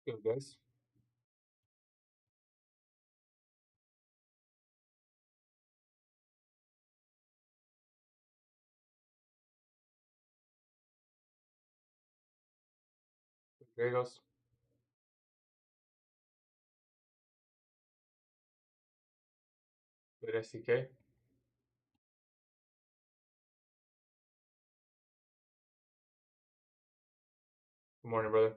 Good, guys. There goes. Good SDK. Good morning, brother.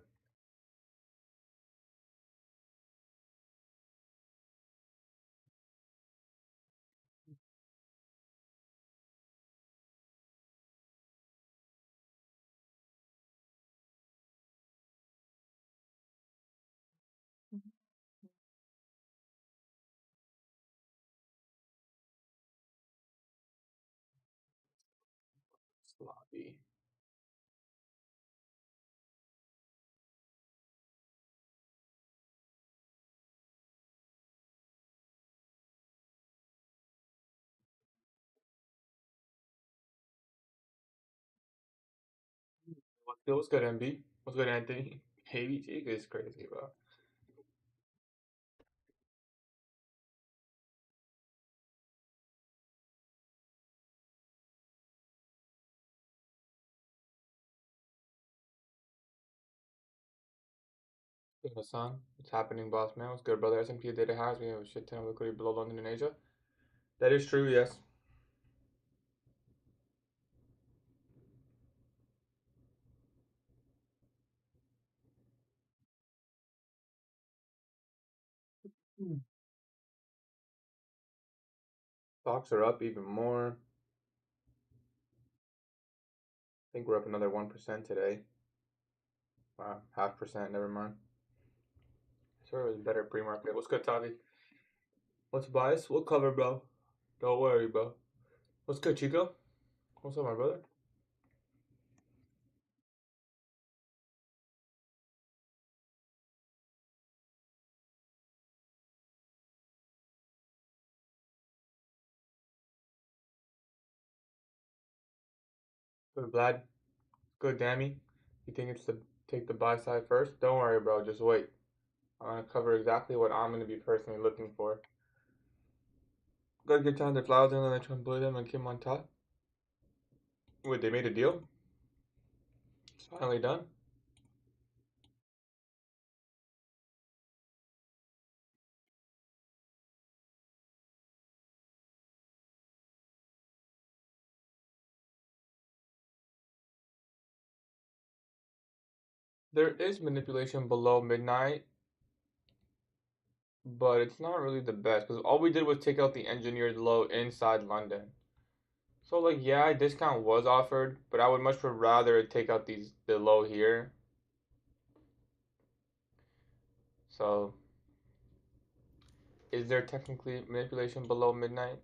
Sloppy. What's good, MB? What's good, Anthony? ABT is crazy, bro. Good, Hassan. What's happening, boss man? What's good, brother? S&P data has we have a shit ton of liquidity below London and Asia. That is true, yes. Stocks are up even more. I think we're up another 1% today. Wow, 0.5%, never mind. Sure, it was better pre-market. What's good, Tavi? What's bias? We'll cover, bro. Don't worry, bro. What's good, Chico? What's up, my brother? Good, Vlad. Good, Dammy. You think it's to take the buy side first? Don't worry, bro. Just wait. I'm gonna cover exactly what I'm gonna be personally looking for. Got a good time. The flowers and then I try and bully them and Kim on top. Wait, they made a deal? It's finally done. There is manipulation below midnight, but it's not really the best because all we did was take out the engineered low inside London. So like, yeah, a discount was offered, but I would much rather take out the low here. So, is there technically manipulation below midnight?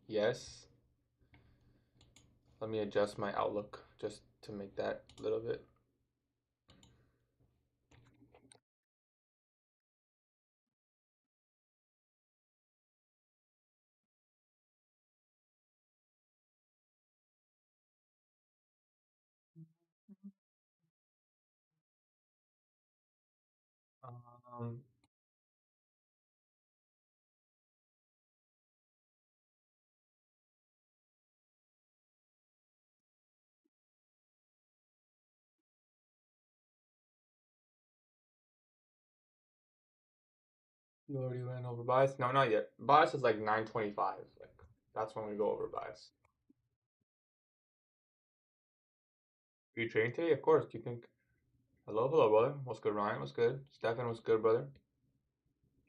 Yes. Let me adjust my outlook just to make that a little bit. Um, you already went over bias? No, not yet. Bias is like 925. Like that's when we go over bias. Are you trading today? Of course. Do you think? Hello, hello, brother. What's good, Ryan? What's good? Stefan, what's good, brother?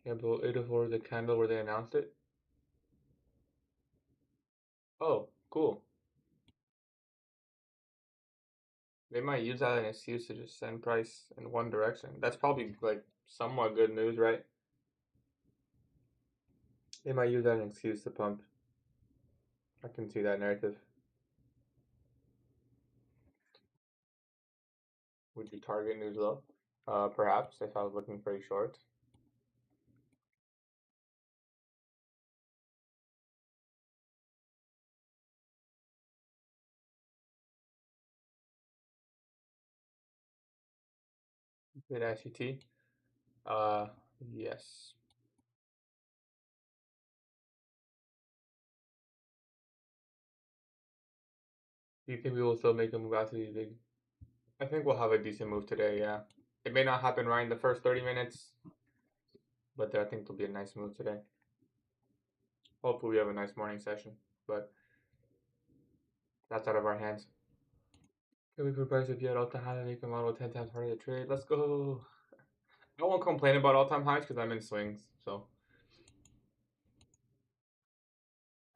Yeah, below 804, the candle where they announced it. Oh, cool. They might use that as an excuse to just send price in one direction. That's probably like somewhat good news, right? They might use that as an excuse to pump. I can see that narrative. Would you target news low? Perhaps if I was looking pretty short. Good ICT. Yes. Do you think we will still make a move after these big? I think we'll have a decent move today, yeah. It may not happen right in the first 30 minutes, but I think it'll be a nice move today. Hopefully we have a nice morning session, but that's out of our hands. Can we price if you had all-time high to make a model 10 times harder to trade? Let's go. I won't complain about all-time highs because I'm in swings, so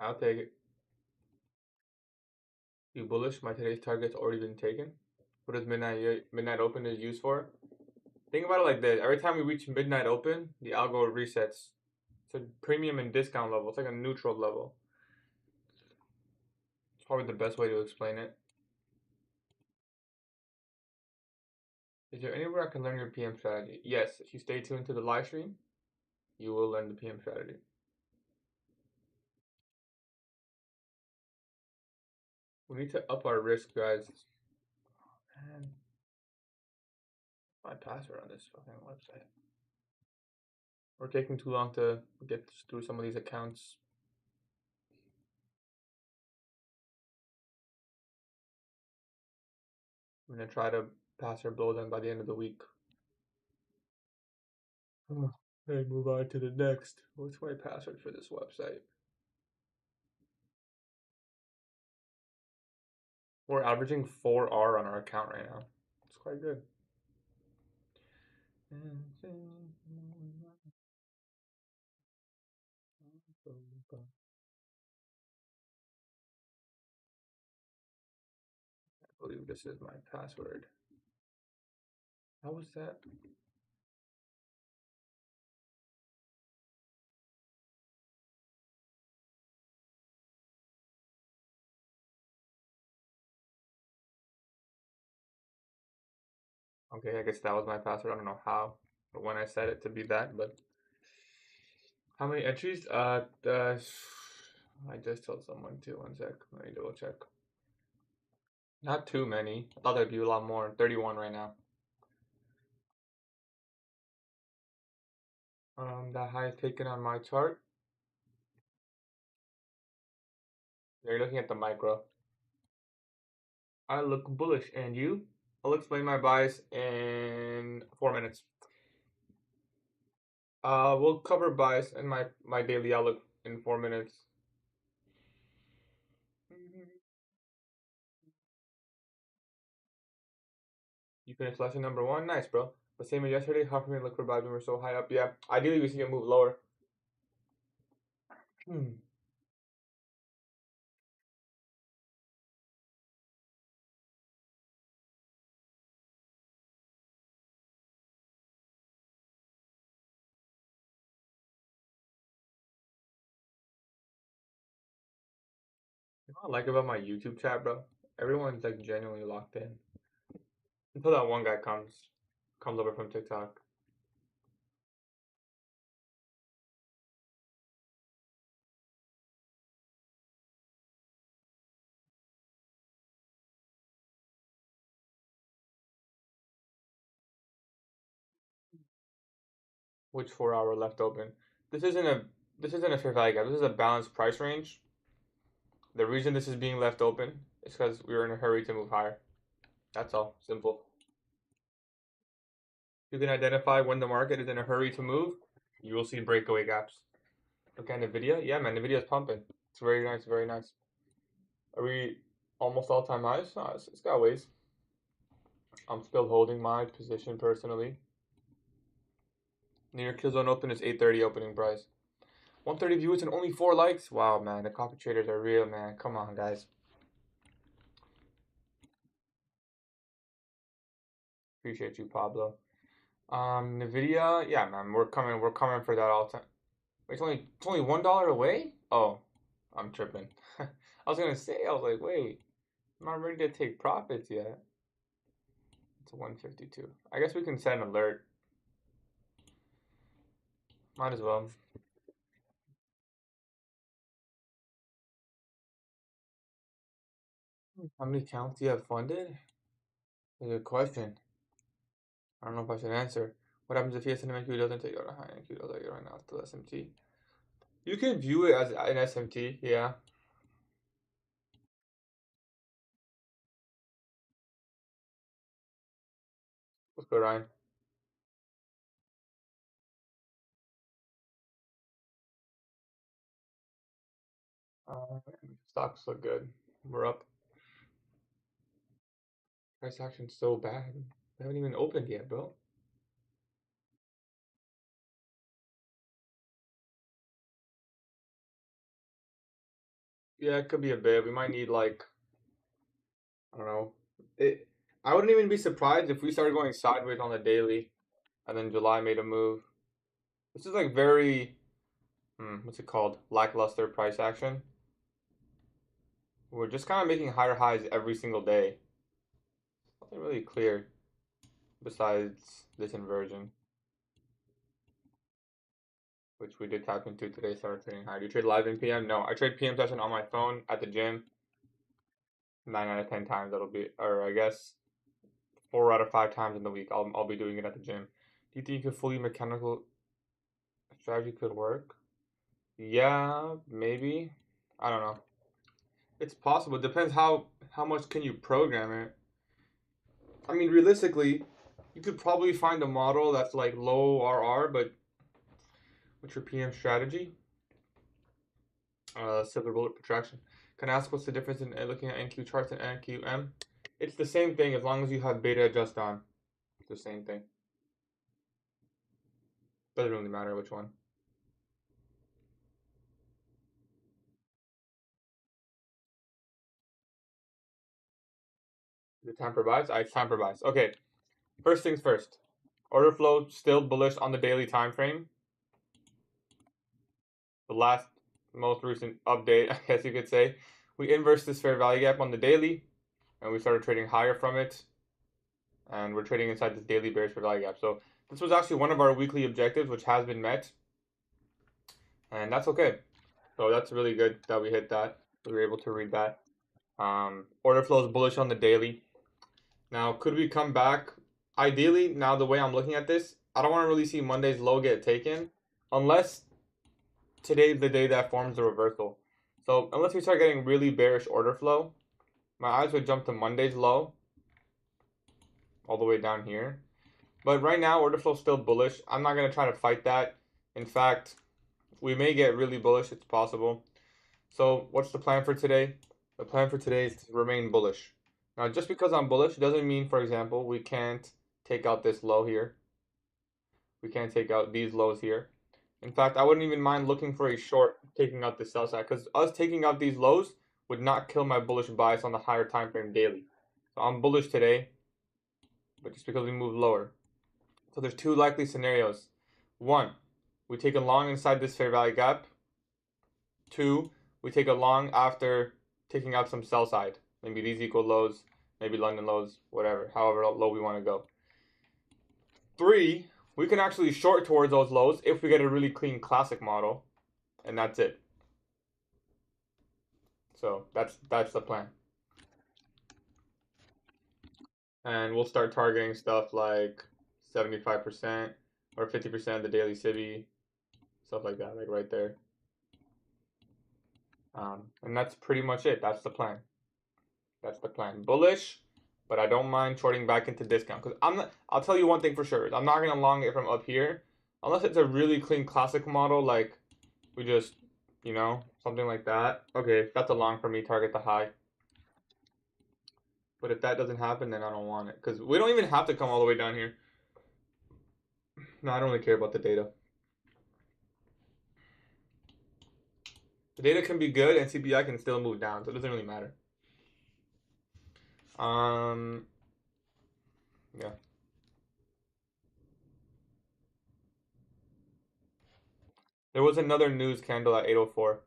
I'll take it. You bullish? My today's target's already been taken. What is midnight open is used for? Think about it like this. Every time we reach midnight open, the algo resets. It's a premium and discount level. It's like a neutral level. It's probably the best way to explain it. Is there anywhere I can learn your PM strategy? Yes, if you stay tuned to the live stream, you will learn the PM strategy. We need to up our risk, guys. Man, my password on this fucking website. We're taking too long to get through some of these accounts. I'm gonna try to pass or blow them by the end of the week. And move on to the next. What's my password for this website? We're averaging 4R on our account right now. It's quite good. I believe this is my password. How was that? Okay, I guess that was my password. I don't know how or when I set it to be that, but how many entries? I just told someone too. One sec. Let me double check. Not too many. I thought there'd be a lot more. 31 right now. The highest taken on my chart. You're looking at the micro. I look bullish, and you? I'll explain my bias in 4 minutes. We'll cover bias and my daily outlook in 4 minutes. You finished lesson number 1? Nice, bro. But same as yesterday, how come you look for buys when we're so high up? Yeah, ideally we see it move lower. You know what I like about my YouTube chat, bro? Everyone's like genuinely locked in. Until that one guy comes over from TikTok. Which 4 hour left open? This isn't a this isn't a fair value gap. This is a balanced price range. The reason this is being left open is because we were in a hurry to move higher. That's all. Simple. You can identify when the market is in a hurry to move. You will see breakaway gaps. Look at Nvidia. Yeah, man, Nvidia is pumping. It's very nice, very nice. Are we almost all time highs? No, it's got ways. I'm still holding my position personally. New York Kill Zone open is 8:30 opening price. 130 viewers and only 4 likes. Wow, man, the copy traders are real, man. Come on, guys. Appreciate you, Pablo. Nvidia, yeah, man, we're coming for that all time. Wait, it's only $1 away. Oh, I'm tripping. I was gonna say, I was like, wait, I'm not ready to take profits yet. It's 152. I guess we can set an alert. Might as well. How many accounts do you have funded? That's a good question. I don't know if I should answer. What happens if ESNMQ doesn't take out a high NQ like right now? Still SMT. You can view it as an SMT, yeah. Let's go, Ryan. Stocks look good. We're up. Price action's so bad. They haven't even opened yet, bro. Yeah, it could be a bit. We might need like, I don't know. I wouldn't even be surprised if we started going sideways on the daily, and then July made a move. This is like very, what's it called? Lackluster price action. We're just kind of making higher highs every single day. Nothing really clear besides this inversion, which we did tap into today. Started trading high. Do you trade live in PM? No, I trade PM session on my phone at the gym. 9 out of 10 times that'll be, or I guess 4 out of 5 times in the week I'll be doing it at the gym. Do you think a fully mechanical strategy could work? Yeah, maybe. I don't know. It's possible. It depends how much can you program it. I mean, realistically, you could probably find a model that's like low RR, but what's your PM strategy? Silver bullet protraction. Can I ask what's the difference in looking at NQ charts and NQM? It's the same thing as long as you have beta adjust on. It's the same thing. Doesn't really matter which one. The time per buys? It's time per buys. Okay. First things first. Order flow still bullish on the daily time frame. The last most recent update, I guess you could say. We inversed this fair value gap on the daily, and we started trading higher from it. And we're trading inside this daily bearish fair value gap. So this was actually one of our weekly objectives, which has been met. And that's okay. So that's really good that we hit that. We were able to read that. Order flow is bullish on the daily. Now, could we come back? Ideally, now the way I'm looking at this, I don't want to really see Monday's low get taken unless today's the day that forms the reversal. So unless we start getting really bearish order flow, my eyes would jump to Monday's low all the way down here. But right now, order flow is still bullish. I'm not going to try to fight that. In fact, we may get really bullish. It's possible. So what's the plan for today? The plan for today is to remain bullish. Now, just because I'm bullish doesn't mean, for example, we can't take out this low here. We can't take out these lows here. In fact, I wouldn't even mind looking for a short taking out the sell side, because us taking out these lows would not kill my bullish bias on the higher time frame daily. So I'm bullish today, but just because we move lower. So there's two likely scenarios. One, we take a long inside this fair value gap. Two, we take a long after taking out some sell side. Maybe these equal lows, maybe London lows, whatever, however low we want to go. Three, we can actually short towards those lows if we get a really clean classic model, and that's it. So that's the plan. And we'll start targeting stuff like 75% or 50% of the daily CIBI, stuff like that, like right there. And that's pretty much it. That's the plan. That's the plan. Bullish, but I don't mind shorting back into discount because I'm not. I'll tell you one thing for sure. I'm not gonna long it from up here unless it's a really clean classic model, like we just, something like that. Okay, that's a long for me. Target the high. But if that doesn't happen, then I don't want it because we don't even have to come all the way down here. No, I don't really care about the data. The data can be good and CPI can still move down, so it doesn't really matter. Yeah. There was another news candle at 8:04.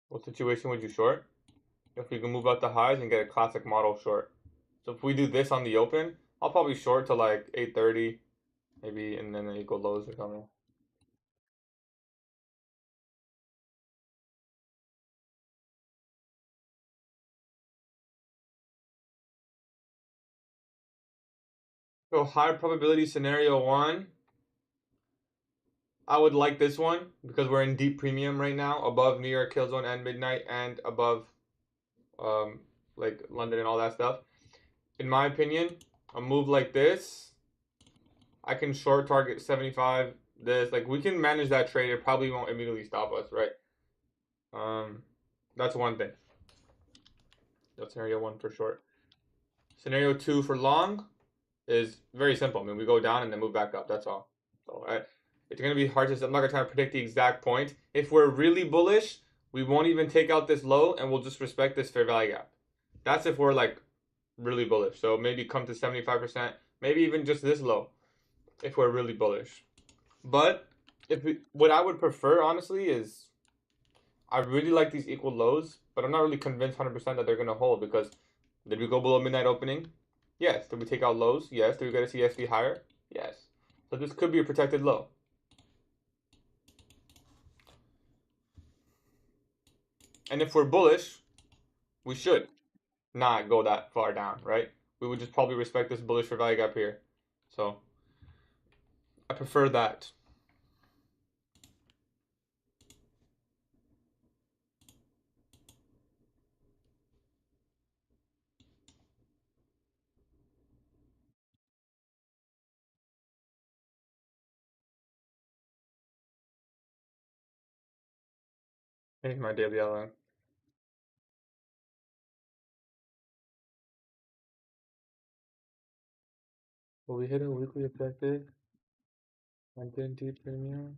What situation would you short? If we can move out the highs and get a classic model short. So if we do this on the open, I'll probably short to like 8:30, maybe, and then equal lows or something. So high probability scenario 1, I would like this one because we're in deep premium right now, above New York kill zone and midnight, and above um, like London and all that stuff. In my opinion, a move like this, I can short target 75. This, like, we can manage that trade. It probably won't immediately stop us, right? That's one thing. That's scenario 1 for short. Scenario 2 for long is very simple. I mean, we go down and then move back up. That's all. So it's going to be hard to. I'm not going to try to predict the exact point. If we're really bullish, we won't even take out this low, and we'll just respect this fair value gap. That's if we're like really bullish. So maybe come to 75%, maybe even just this low, if we're really bullish. But what I would prefer, honestly, is I really like these equal lows, but I'm not really convinced 100% that they're going to hold because did we go below midnight opening? Yes. Did we take out lows? Yes. Did we get a CSV higher? Yes. So this could be a protected low. And if we're bullish, we should not go that far down, right? We would just probably respect this bullish for value gap here. So I prefer that. Here's my daily outline. Will we hit a weekly objective? Identity premium.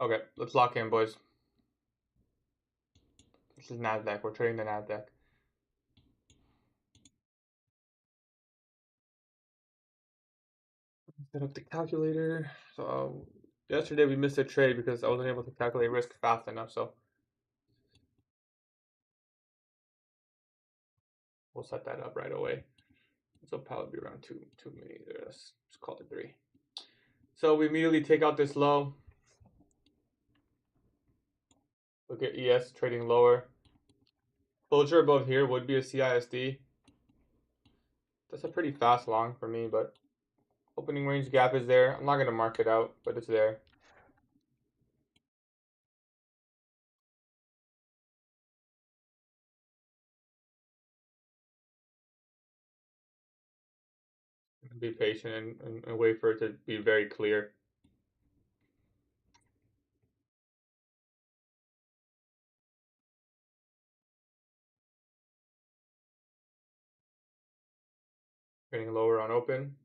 Okay, let's lock in, boys. This is NASDAQ. We're trading the NASDAQ. Set up the calculator. So yesterday we missed a trade because I wasn't able to calculate risk fast enough. So we'll set that up right away. This will probably be around two millimeters. Let's call it 3. So we immediately take out this low. Look at ES trading lower. Closure above here would be a CISD. That's a pretty fast long for me, but opening range gap is there. I'm not going to mark it out, but it's there. Be patient and wait for it to be very clear. Getting lower on open.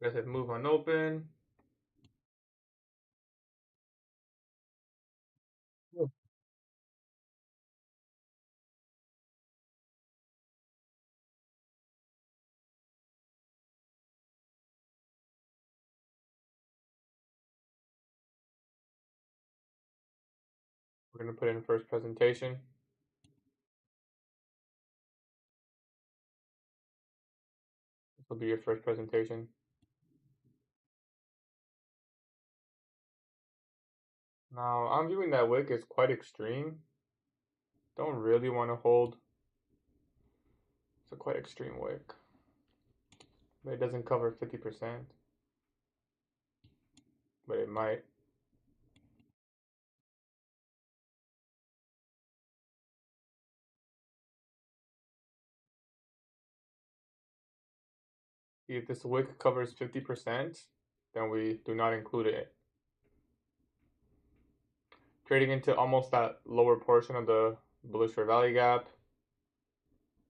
Aggressive move on open. Oh. We're going to put in first presentation. This will be your first presentation. Now, I'm viewing that wick as quite extreme. Don't really want to hold. It's a quite extreme wick. But it doesn't cover 50%. But it might. If this wick covers 50%, then we do not include it. Trading into almost that lower portion of the bullish fair value gap.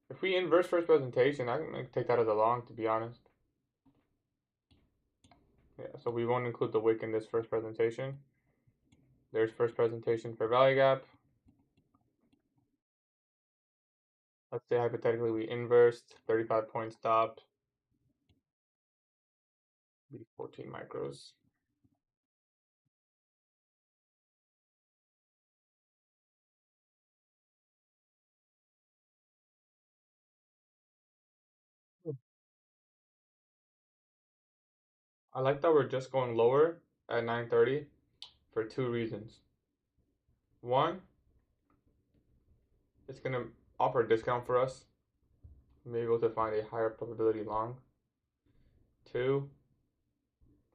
If we inverse first presentation, I can take that as a long, to be honest. Yeah, so we won't include the wick in this first presentation. There's first presentation fair value gap. Let's say hypothetically we inversed 35-point stop. Be 14 micros. I like that we're just going lower at 9:30 for two reasons. One, it's gonna offer a discount for us. Maybe able to find a higher probability long. Two,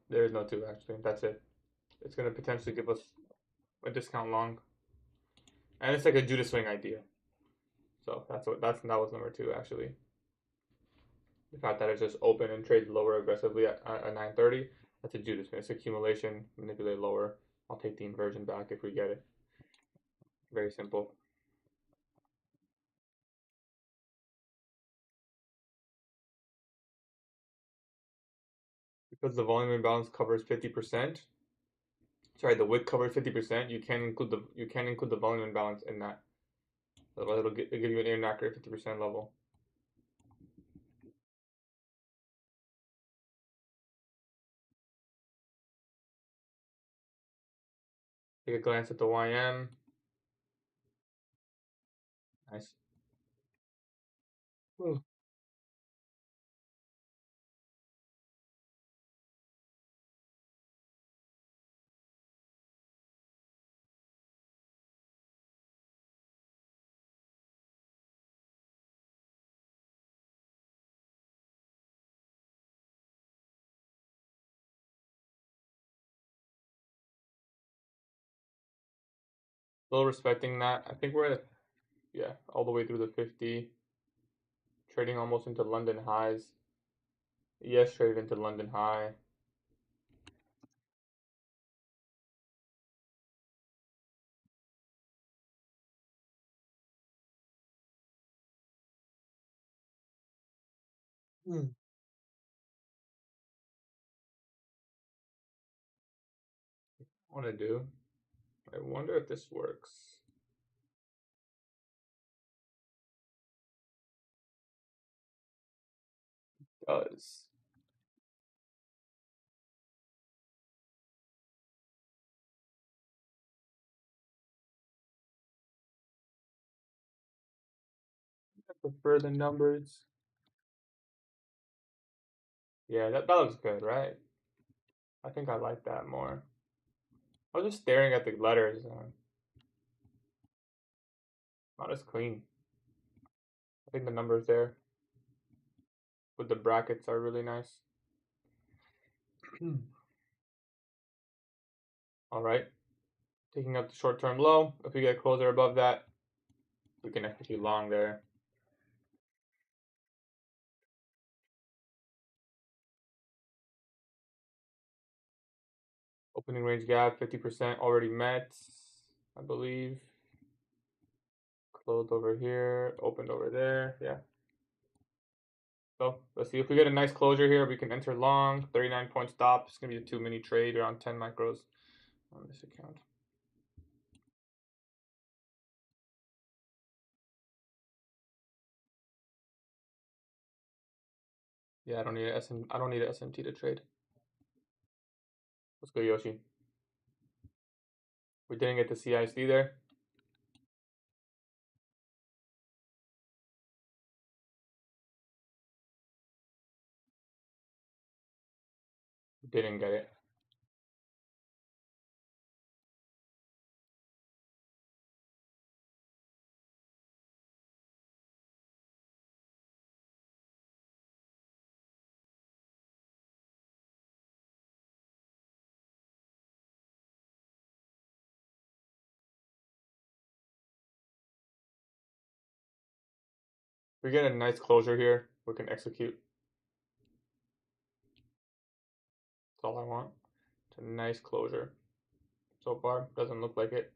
there is no two actually. That's it. It's gonna potentially give us a discount long, and it's like a Judas swing idea. So that was number two actually. The fact that it's just open and trades lower aggressively at 9:30. That's a Judas swing. It's accumulation, manipulate lower. I'll take the inversion back if we get it. Very simple. Because the volume imbalance covers 50%. Sorry, the wick covers 50%. You can't include the volume imbalance in that. Otherwise, it'll give you an inaccurate 50% level. Take a glance at the YM. Nice. Ooh. Still respecting that. I think we're at, yeah, all the way through the 50. Trading almost into London highs. Yes, traded into London high. Hmm. I want to do. I wonder if this works. It does. I prefer the numbers. Yeah, that looks good, right? I think I like that more. I was just staring at the letters. Not as clean. I think the numbers there with the brackets are really nice. All right. Taking up the short-term low. If we get closer above that, we can execute long there. Opening range gap, 50% already met, I believe. Closed over here, opened over there, yeah. So let's see if we get a nice closure here. We can enter long, 39-point stop. It's gonna be a 2-minute trade around 10 micros on this account. Yeah, I don't need an SMT to trade. Let's go, Yoshi. We didn't get the CIC there. We didn't get it. We get a nice closure here. We can execute. That's all I want. It's a nice closure. So far, doesn't look like it.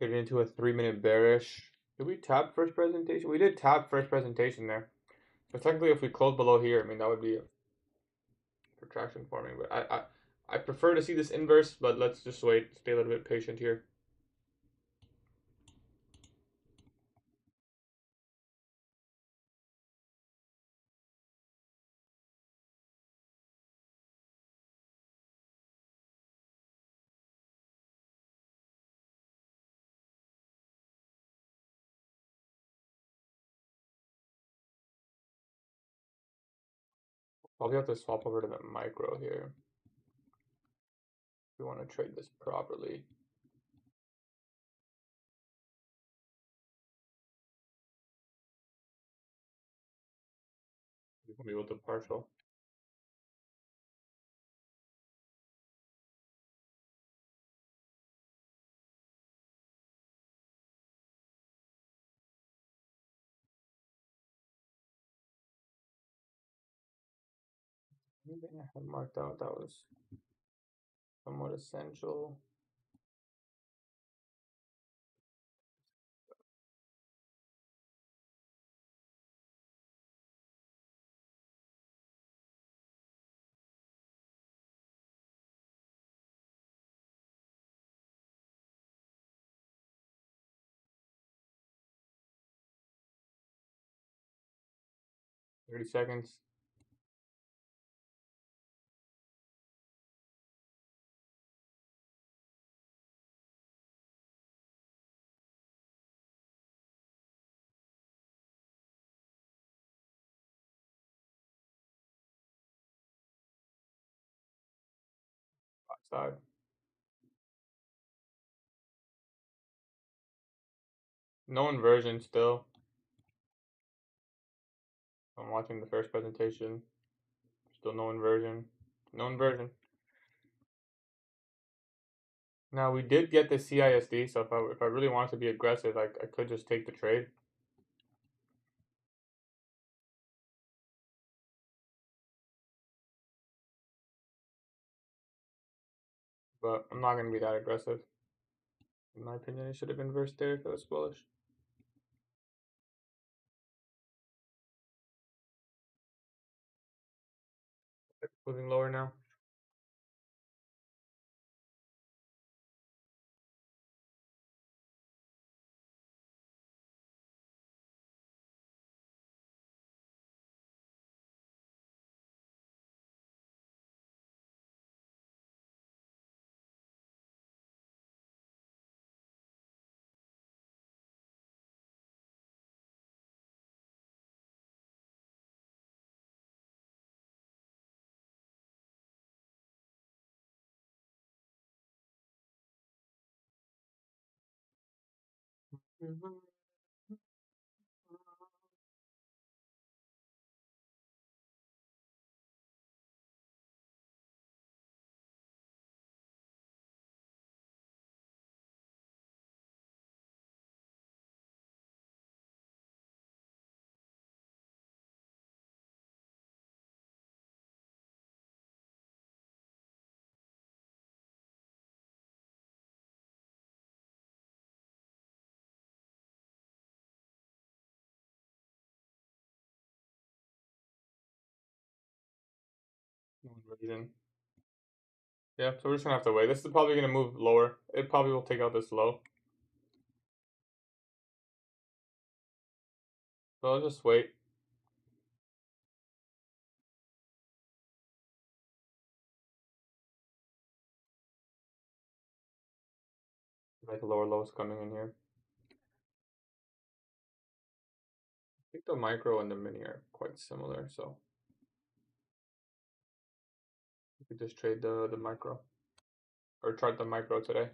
Getting into a 3-minute bearish. Did we tap first presentation? We did tap first presentation there. So technically, if we close below here, I mean, that would be a protraction forming. But I prefer to see this inverse, but let's just wait. Stay a little bit patient here. Probably have to swap over to the micro here. If we want to trade this properly. We'll be with the partial. Anything I had marked out that was somewhat essential. $30 seconds. Side. No inversion still. I'm watching the first presentation. Still no inversion. No inversion. Now we did get the CISD, so if I really wanted to be aggressive, I could just take the trade. But I'm not going to be that aggressive. In my opinion, it should have inversed there if it was bullish. Moving lower now. No inversion. Yeah, so we're just going to have to wait. This is probably going to move lower. It probably will take out this low. So I'll just wait. Like lower lows coming in here. I think the micro and the mini are quite similar, so you could just trade the micro. Or chart the micro today.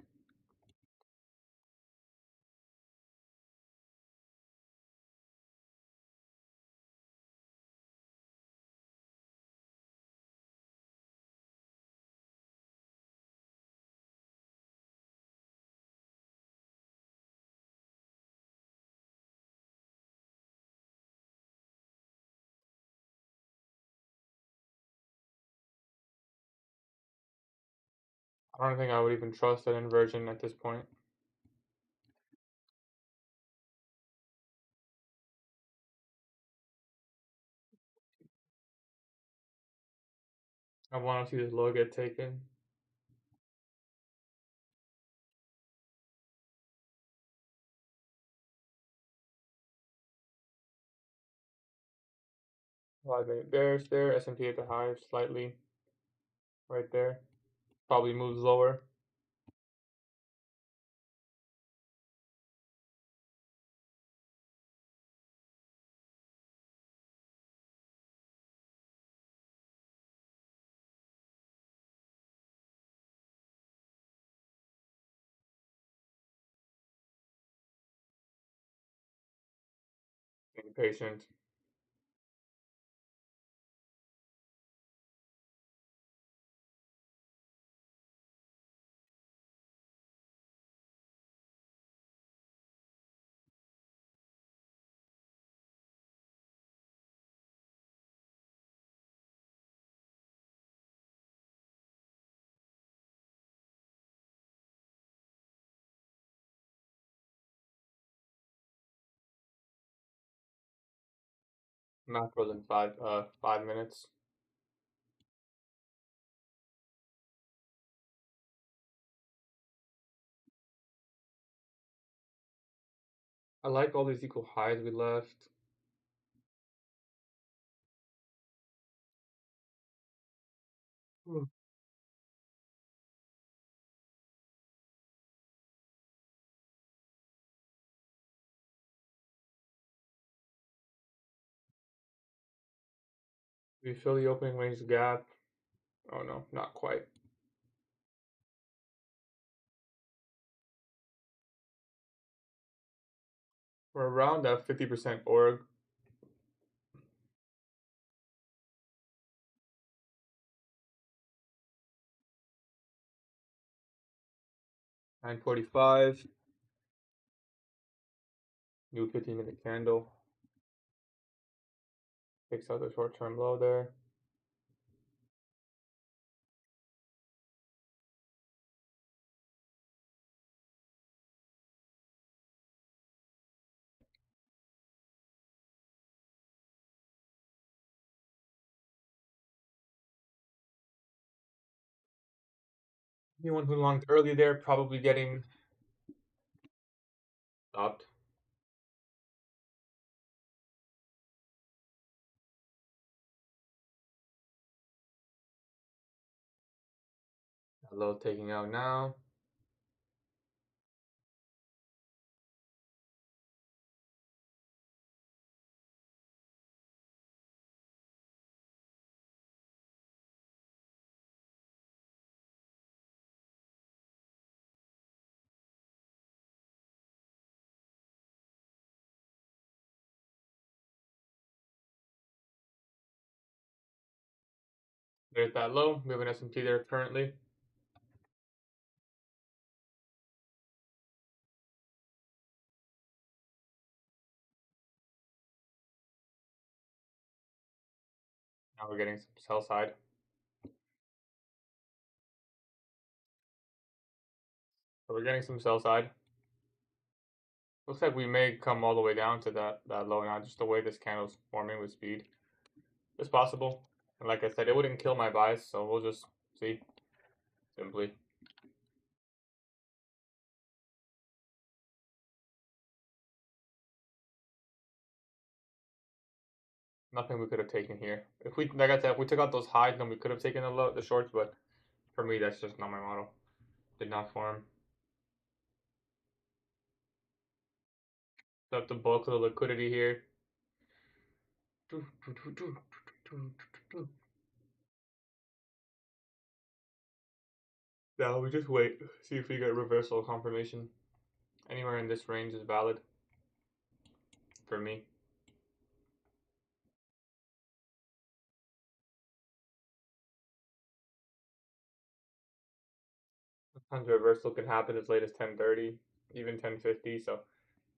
I don't think I would even trust an inversion at this point. I want to see this low get taken. Wide minute bearish there. S&P at the high slightly. Right there. Probably moves lower. Being patient. Macros in 5 minutes. I like all these equal highs we left. Hmm. We fill the opening range gap. Oh no, not quite. We're around that 50% org. 9:45. New 15-minute candle. Takes out the short-term low there. Anyone who longed early there probably getting stopped. That low taking out now. There's that low. We have an S&P there currently. Now we're getting some sell side. So we're getting some sell side. Looks like we may come all the way down to that low now, just the way this candle's forming with speed. It's possible. And like I said, it wouldn't kill my bias, so we'll just see. Simply. Nothing we could have taken here. If we, like I said, if we took out those highs, then we could have taken the shorts, but for me, that's just not my model. Did not form. Left the bulk of the liquidity here. Now we just wait, see if we get reversal confirmation. Anywhere in this range is valid for me. Sometimes reversal can happen as late as 10:30, even 10:50. So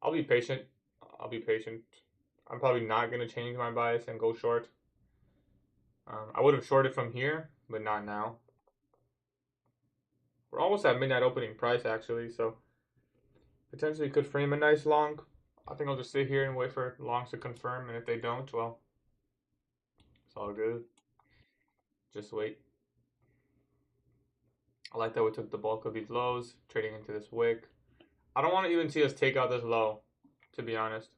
I'll be patient. I'll be patient. I'm probably not gonna change my bias and go short. I would have shorted from here, but not now. We're almost at midnight opening price actually, so potentially could frame a nice long. I think I'll just sit here and wait for longs to confirm, and if they don't, well, it's all good. Just wait. I like that we took the bulk of these lows, trading into this wick. I don't want to even see us take out this low, to be honest.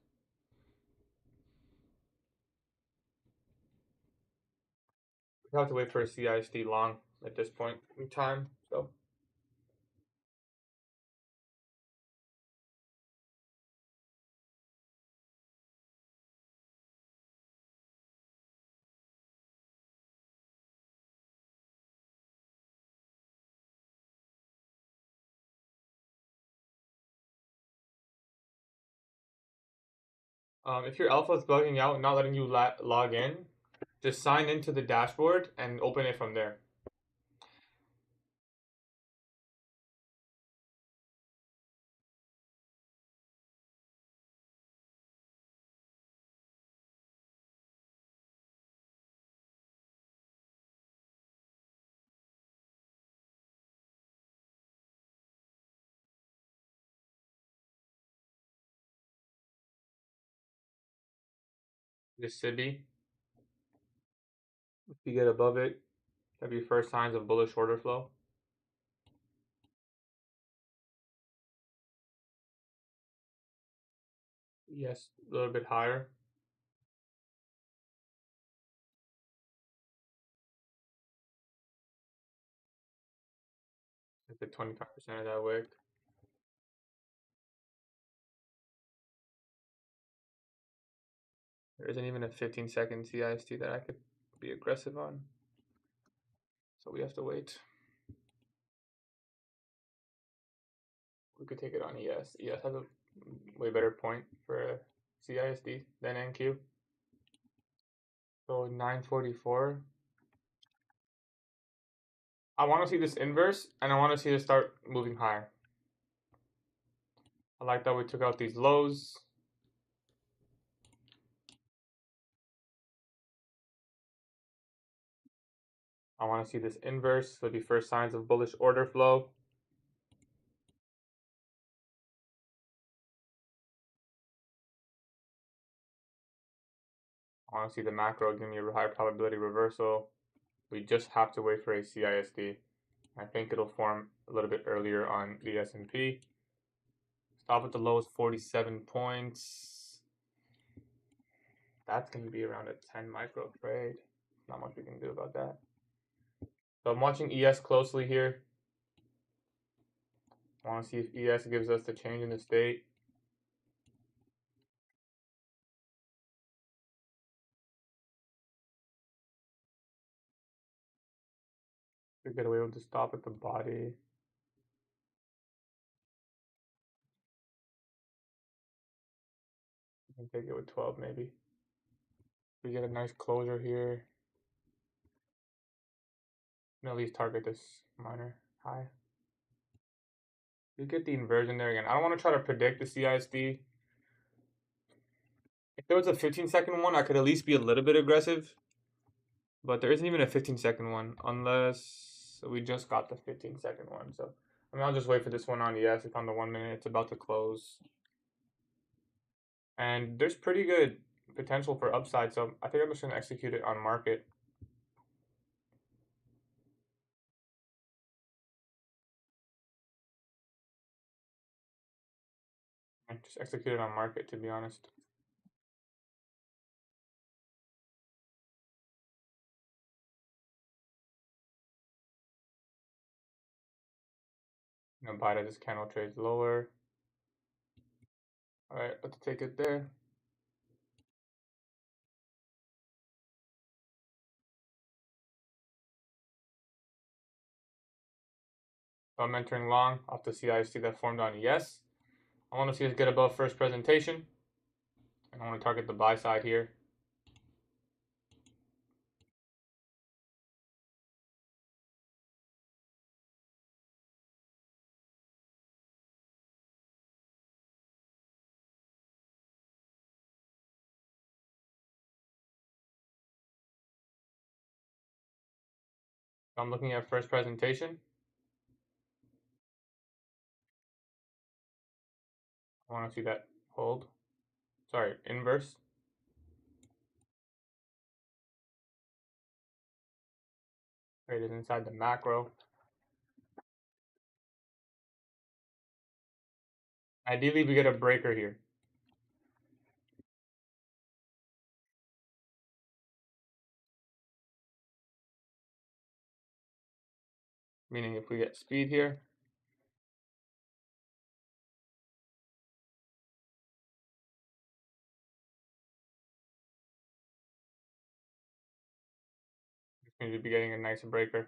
We have to wait for a CISD long at this point in time, so. If your alpha is bugging out and not letting you log in, just sign into the dashboard and open it from there. This should be. If you get above it, that'd be first signs of bullish order flow. Yes, a little bit higher. Like the 25% of that wick. There isn't even a 15-second CIST that I could be aggressive on. So we have to wait. We could take it on ES. ES has a way better point for CISD than NQ. So 944. I want to see this inverse, and I want to see this start moving higher. I like that we took out these lows. I want to see this inverse. So the first signs of bullish order flow. I want to see the macro give me a high probability reversal. We just have to wait for a CISD. I think it'll form a little bit earlier on the S&P. Stop at the low is 47 points. That's going to be around a 10 micro trade. Not much we can do about that. So I'm watching ES closely here. I want to see if ES gives us the change in the state. We get away with the stop at the body. We can take it with 12 maybe. We get a nice closure here. And at least target this minor high. We get the inversion there again. I don't want to try to predict the CISD. If there was a 15-second one, I could at least be a little bit aggressive. But there isn't even a 15-second one unless we just got the 15-second one. So I mean, I'll just wait for this one on ES. It's on the 1 minute. It's about to close. And there's pretty good potential for upside. So I think I'm just going to execute it on market. And just execute it on market, to be honest. You know, buy it as this candle trades lower. All right, let's take it there. So I'm entering long off the CIST that formed on ES. I want to see us get above first presentation. And I want to target the buy side here. So I'm looking at first presentation. I want to see that hold. Sorry, inverse. Traded inside the macro. Ideally, we get a breaker here. Meaning if we get speed here, we should be getting a nice breaker.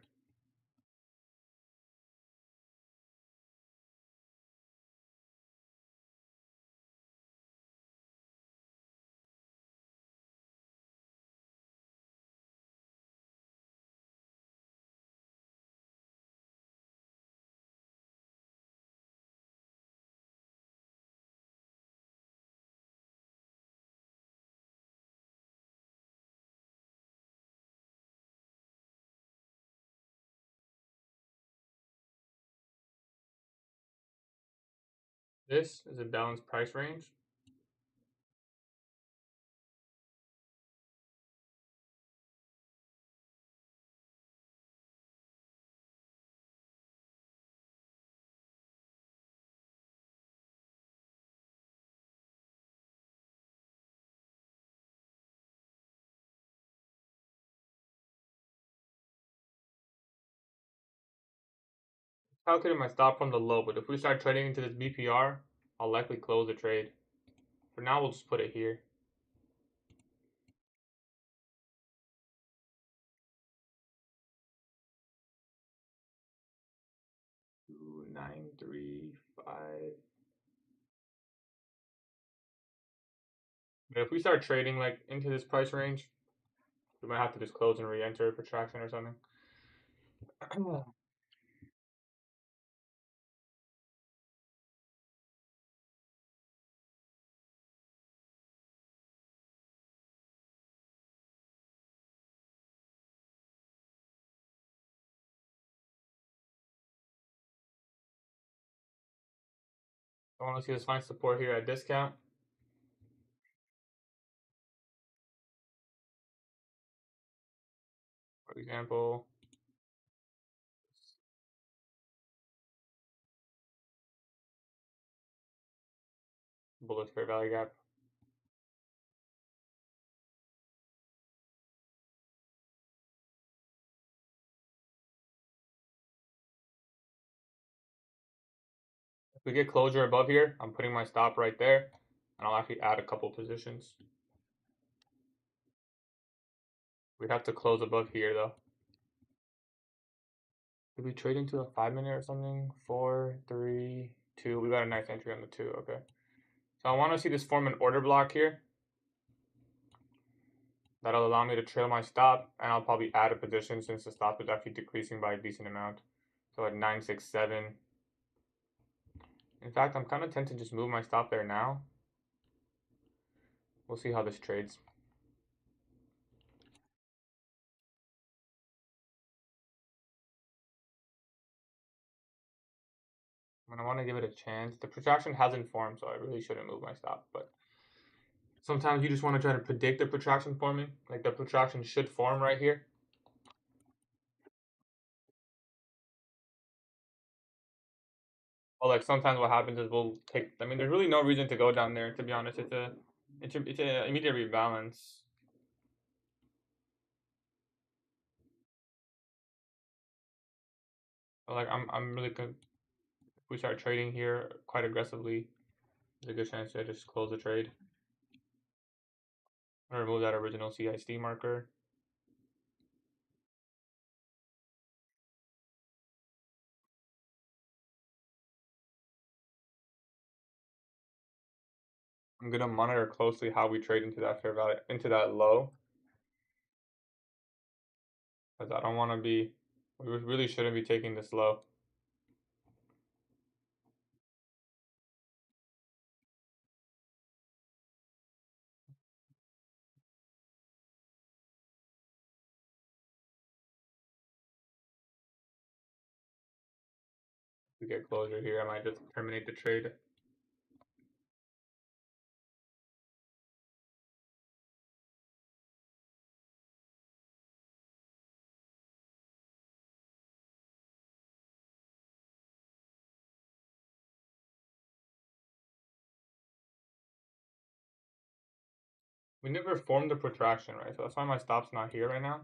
This is a balanced price range. Calculated my stop from the low, but if we start trading into this BPR, I'll likely close the trade. For now, we'll just put it here. 2935. But if we start trading like into this price range, we might have to just close and re-enter a protraction or something. I want to see this find support here at discount. For example, bullish fair value gap. If we get closure above here, I'm putting my stop right there, and I'll actually add a couple positions. We'd have to close above here though. Did we trade into a 5-minute or something? 4, 3, 2. We got a nice entry on the 2. Okay. So I want to see this form an order block here. That'll allow me to trail my stop, and I'll probably add a position since the stop is actually decreasing by a decent amount. So at 967. In fact, I'm kind of tempted to just move my stop there now. We'll see how this trades. I want to give it a chance. The protraction hasn't formed, so I really shouldn't move my stop. But sometimes you just want to try to predict the protraction forming. Like the protraction should form right here. Well, like sometimes what happens is we'll take. I mean, there's really no reason to go down there. To be honest, it's a immediate rebalance. So like I'm really if we start trading here quite aggressively, there's a good chance to just close the trade. I'm gonna remove that original CIC marker. I'm gonna monitor closely how we trade into that fair value, into that low, because I don't want to be. We really shouldn't be taking this low. If we get closure here, I might just terminate the trade. We never formed the protraction, right? So that's why my stop's not here right now.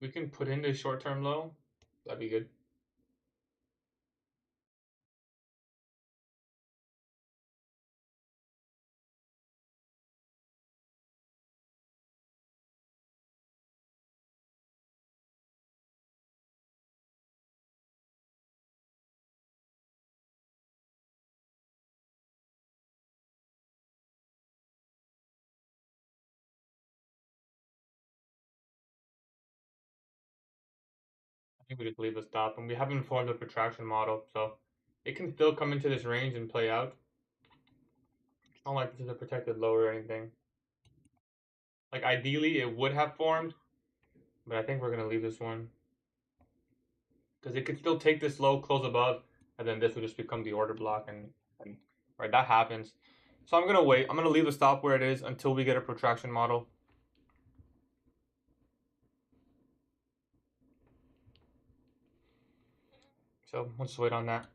We can put in this short-term low. That'd be good. I think we just leave the stop, and we haven't formed the protraction model, so it can still come into this range and play out. It's not like this is a protected low or anything. Like ideally it would have formed, but I think we're gonna leave this one because it could still take this low, close above, and then this would just become the order block, and right, that happens. So I'm gonna wait. I'm gonna leave the stop where it is until we get a protraction model. So let's wait on that.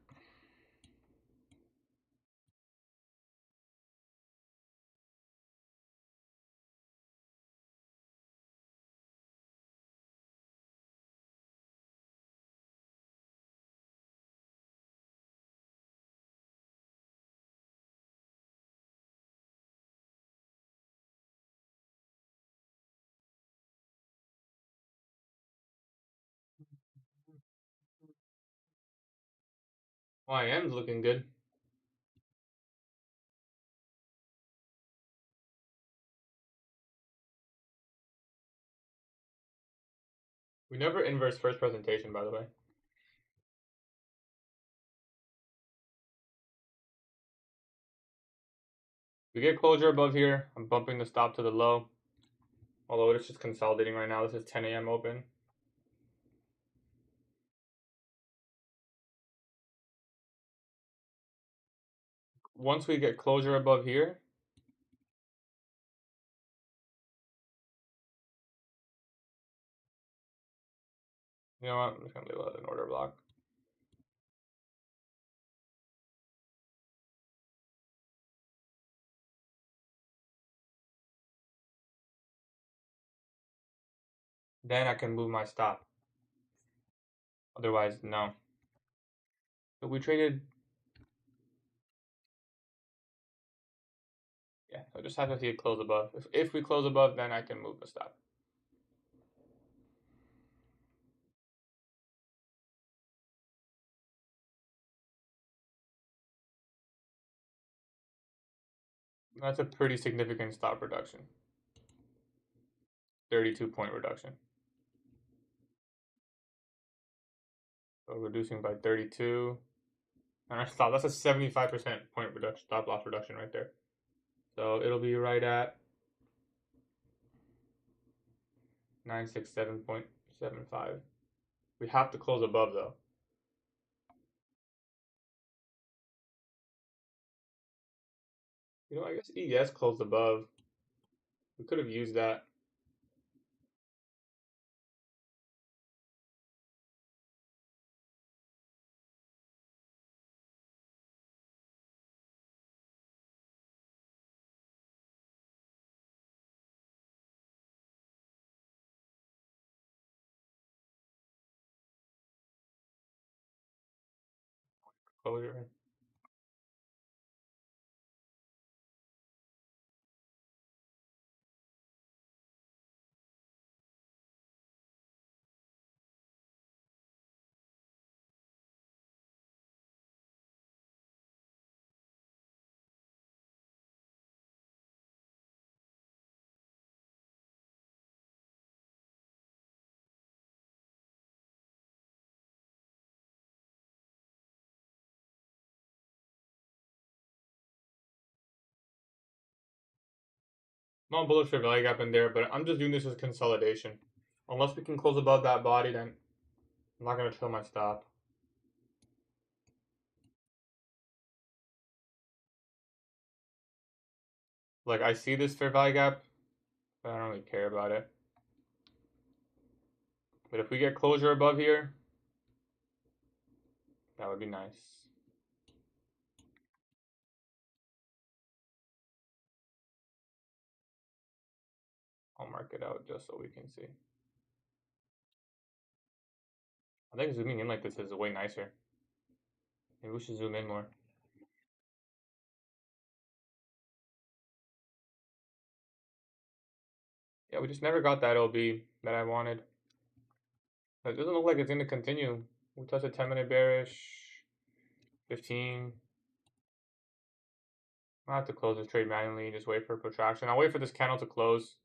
YM's looking good. We never inverse first presentation, by the way. We get closure above here. I'm bumping the stop to the low. Although it's just consolidating right now. This is 10 a.m. open. Once we get closure above here, you know what? I'm just gonna label it an order block. Then I can move my stop. Otherwise, no. So we traded. Yeah, so just have to see it close above. If we close above, then I can move the stop. That's a pretty significant stop reduction. 32-point reduction. So reducing by 32. And our stop, that's a 75% point reduction, stop loss reduction right there. So it'll be right at 967.75. We have to close above though. You know, I guess ES closed above. We could have used that. Closure. Small bullish for value gap in there, but I'm just doing this as consolidation. Unless we can close above that body, then I'm not going to trail my stop. Like, I see this fair value gap, but I don't really care about it. But if we get closure above here, that would be nice. I'll mark it out just so we can see. I think zooming in like this is way nicer. Maybe we should zoom in more. Yeah, we just never got that OB that I wanted. It doesn't look like it's going to continue. We touched a 10-minute bearish, 15. I'll have to close this trade manually, just wait for a protraction. I'll wait for this candle to close.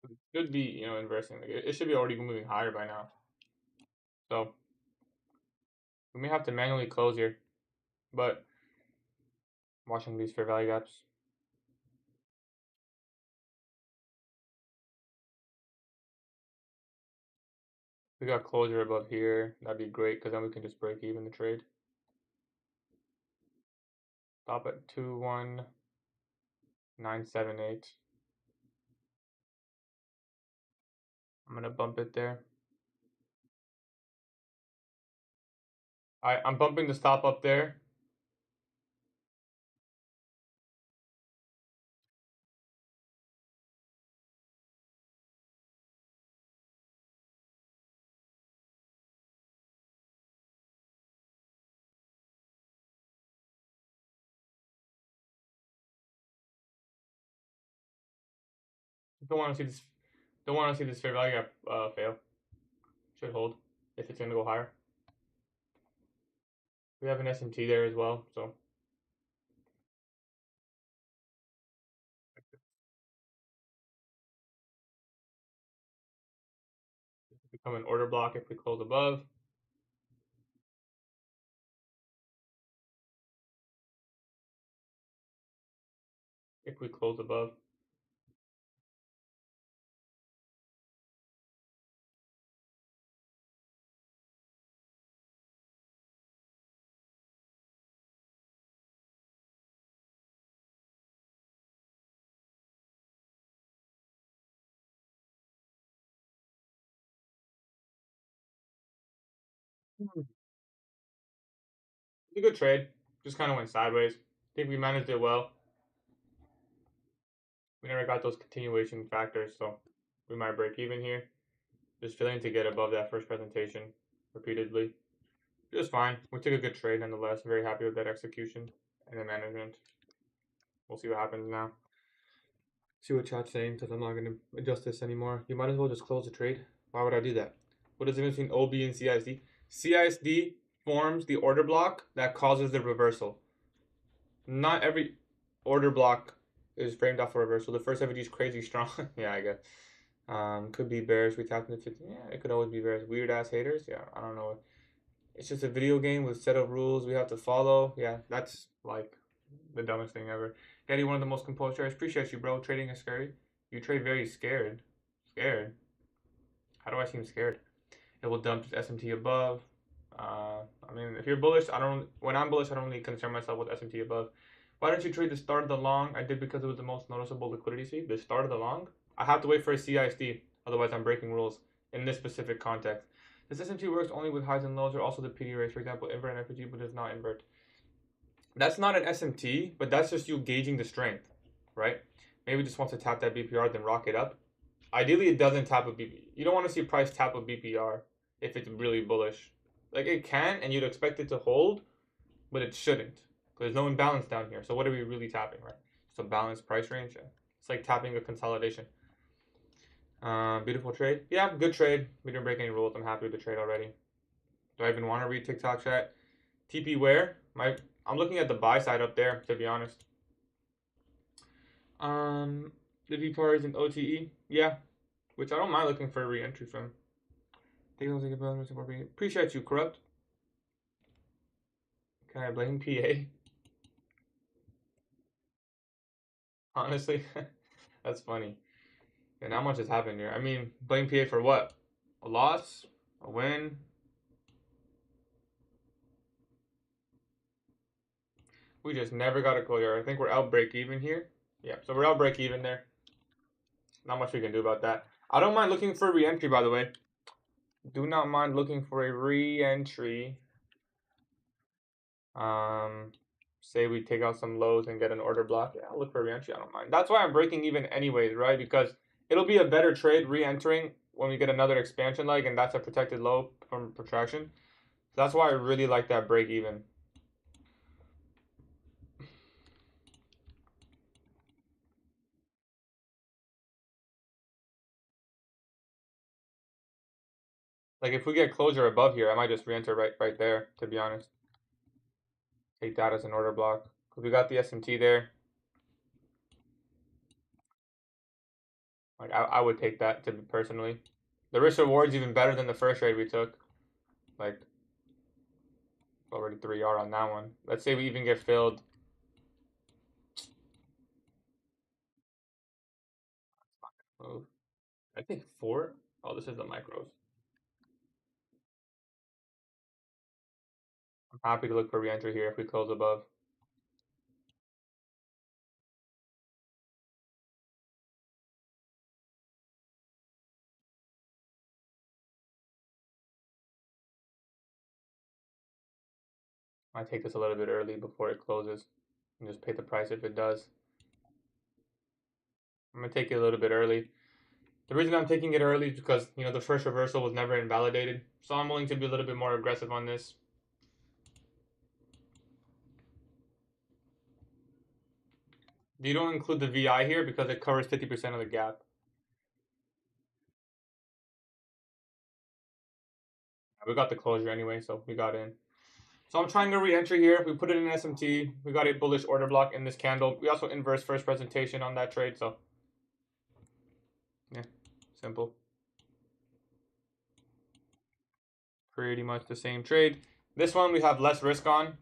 It should be, you know, inversing. Like it should be already moving higher by now. So we may have to manually close here. But Watching these fair value gaps. We got closure above here. That'd be great because then we can just break even the trade. Stop at 21978. I'm gonna bump it there. I'm bumping the stop up there. Don't want to see this. Don't want to see this fair value gap fail. Should hold if it's gonna go higher. We have an SMT there as well, so become an order block if we close above. If we close above. It's a good trade. Just kind of went sideways. I think we managed it well. We never got those continuation factors, so we might break even here. Just failing to get above that first presentation repeatedly. Just fine. We took a good trade nonetheless. Very happy with that execution and the management. We'll see what happens now. See what chat's saying because I'm not going to adjust this anymore. You might as well just close the trade. Why would I do that? What is the difference between OB and CISD? CISD forms the order block that causes the reversal. Not every order block is framed off a reversal. The first FEG is crazy strong. Yeah, I guess. Could be bearish. We tapped into 50. Yeah, it could always be bearish. Weird ass haters. Yeah, I don't know. It's just a video game with a set of rules we have to follow. Yeah, that's like the dumbest thing ever. Gatie, one of the most composed traders. Appreciate you, bro. Trading is scary. You trade very scared. Scared? How do I seem scared? It will dump SMT above. I mean, if you're bullish, when I'm bullish, I don't really concern myself with SMT above. Why don't you trade the start of the long? I did because it was the most noticeable liquidity sweep. The start of the long? I have to wait for a CISD. Otherwise, I'm breaking rules in this specific context. This SMT works only with highs and lows or also the PD rates. For example, invert an FPG but does not invert. That's not an SMT, but that's just you gauging the strength, right? Maybe just wants to tap that BPR, then rock it up. Ideally, it doesn't tap a BPR. You don't want to see price tap a BPR if it's really bullish. Like, it can, and you'd expect it to hold, but it shouldn't. There's no imbalance down here. So what are we really tapping, right? Just a balanced price range. It's like tapping a consolidation. Beautiful trade. Yeah, good trade. We didn't break any rules. I'm happy with the trade already. Do I even want to read TikTok chat? TP where? I'm looking at the buy side up there, to be honest. The VPAR is an OTE. Yeah, which I don't mind looking for a re-entry from. Appreciate you, Corrupt. Can I blame PA? Honestly, that's funny. And not much has happened here. I mean, blame PA for what? A loss? A win? We just never got a closure. I think we're out break even here. Yeah, so we're out break even there. Not much we can do about that. I don't mind looking for a re-entry, by the way. Do not mind looking for a re-entry. Say we take out some lows and get an order block. Yeah, I'll look for a re-entry. I don't mind. That's why I'm breaking even anyways, right? Because it'll be a better trade re-entering when we get another expansion leg, and that's a protected low from protraction. So that's why I really like that break even. Like, if we get closure above here, I might just re-enter right there, to be honest. Take that as an order block. Because we got the SMT there. Like, I would take that, to personally. The risk reward's even better than the first trade we took. Like, already 3R on that one. Let's say we even get filled. Oh, I think 4. Oh, this is the micros. I'm happy to look for re-entry here if we close above. I take this a little bit early before it closes and just pay the price if it does. I'm gonna take it a little bit early. The reason I'm taking it early is because, the first reversal was never invalidated. So I'm willing to be a little bit more aggressive on this. You don't include the VI here because it covers 50% of the gap. We got the closure anyway, so we got in. So I'm trying to re-enter here. We put it in SMT. We got a bullish order block in this candle. We also inverse first presentation on that trade, so yeah, simple. Pretty much the same trade. This one we have less risk on,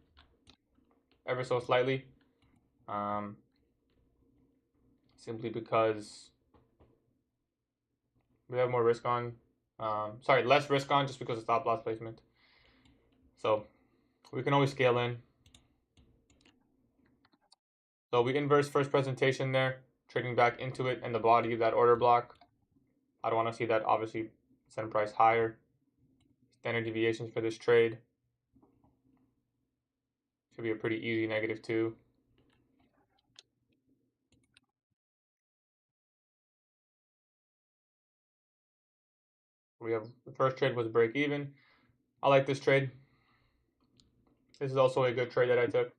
ever so slightly. Simply because we have more risk on. Less risk on just because of stop loss placement. So we can always scale in. So we inverse first presentation there, trading back into it and the body of that order block. I don't want to see that obviously send price higher. Standard deviations for this trade should be a pretty easy -2. We have the first trade was break even. I like this trade. This is also a good trade that I took.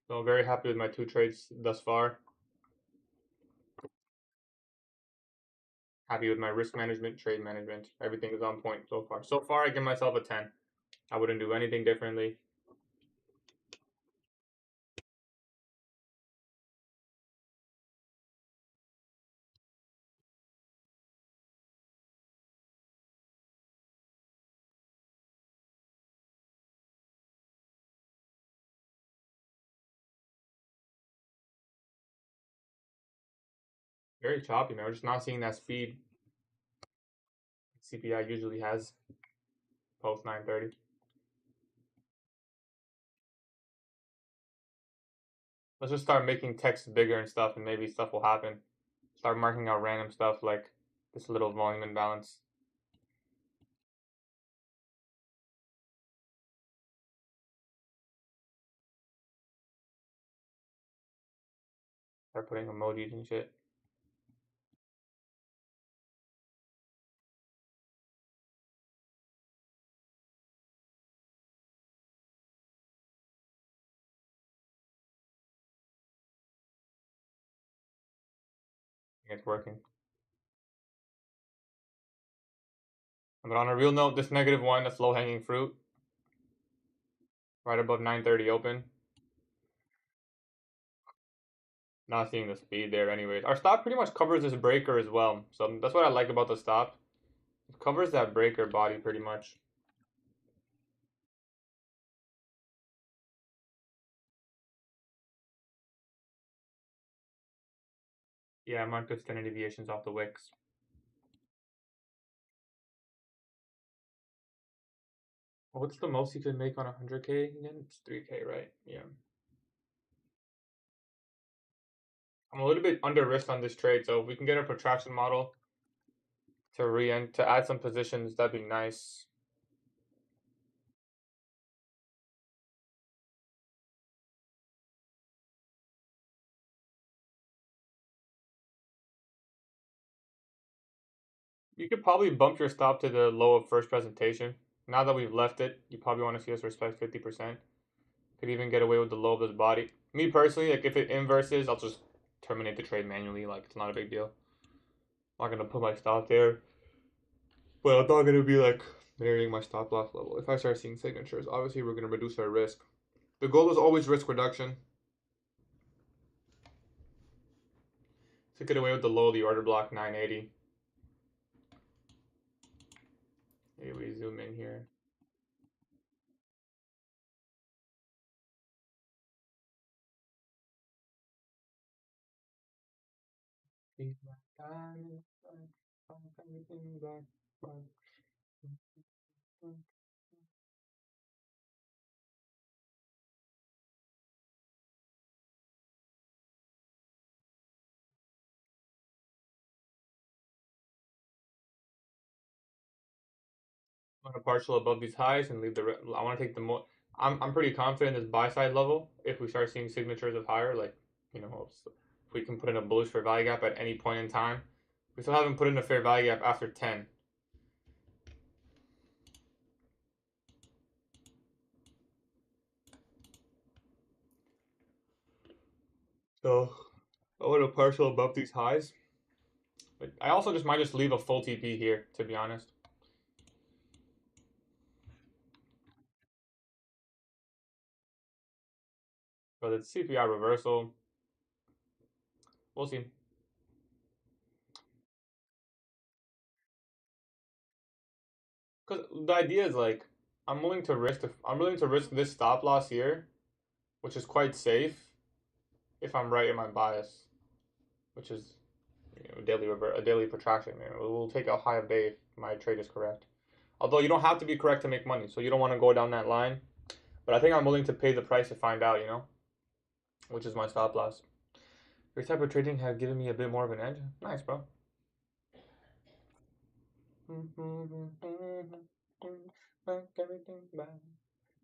So very happy with my 2 trades thus far. Happy with my risk management, trade management. Everything is on point so far. So far, I give myself a 10. I wouldn't do anything differently. Very choppy, man. We're just not seeing that speed CPI usually has post 9:30. Let's just start making text bigger and stuff, and maybe stuff will happen. Start marking out random stuff like this little volume imbalance. Start putting emojis and shit. It's working. But on a real note, this -1, that's low hanging fruit, right above 9:30 open. Not seeing the speed there anyways. Our stop pretty much covers this breaker as well. So that's what I like about the stop. It covers that breaker body pretty much. Yeah, I marked the standard deviations off the wicks. What's the most you can make on 100K again? It's 3K, right? Yeah. I'm a little bit under risk on this trade, so if we can get a protraction model to add some positions, that'd be nice. You could probably bump your stop to the low of first presentation. Now that we've left it, you probably want to see us respect 50%. Could even get away with the low of this body. Me personally, like if it inverses, I'll just terminate the trade manually. Like it's not a big deal. I'm not gonna put my stop there, but I'm not gonna be like varying my stop loss level. If I start seeing signatures, obviously we're gonna reduce our risk. The goal is always risk reduction. To get away with the low of the order block 980. Maybe we zoom in here. Be my diamond, everything black, black. I want to partial above these highs and leave the. I want to take the more. I'm pretty confident this buy side level. If we start seeing signatures of higher, like if we can put in a bullish fair value gap at any point in time, we still haven't put in a fair value gap after 10. So I want to partial above these highs. But I also just might leave a full TP here, to be honest. But it's CPI reversal. We'll see. Because the idea is like I'm willing to risk this stop loss here, which is quite safe, if I'm right in my bias, which is a daily protraction. We'll take a high of day if my trade is correct. Although you don't have to be correct to make money, so you don't want to go down that line. But I think I'm willing to pay the price to find out, which is my stop loss. Your type of trading have given me a bit more of an edge. Nice, bro.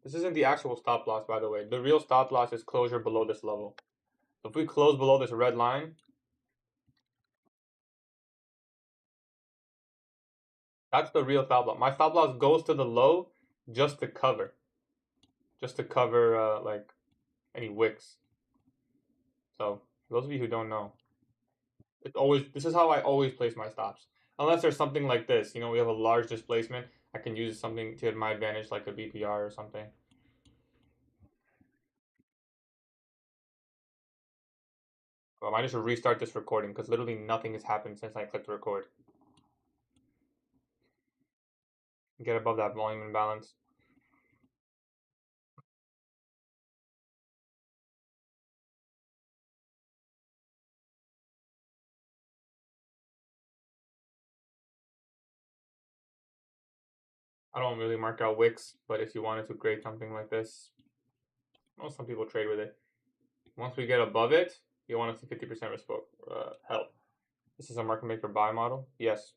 This isn't the actual stop loss, by the way. The real stop loss is closure below this level. So if we close below this red line, that's the real stop loss. My stop loss goes to the low just to cover. Like any wicks. So for those of you who don't know, this is how I always place my stops. Unless there's something like this, we have a large displacement. I can use something to my advantage, like a BPR or something. I might just restart this recording because literally nothing has happened since I clicked record. Get above that volume imbalance. I don't really mark out wicks, but if you wanted to grade something like this, some people trade with it. Once we get above it, you want to see 50% help. This is a market maker buy model. Yes.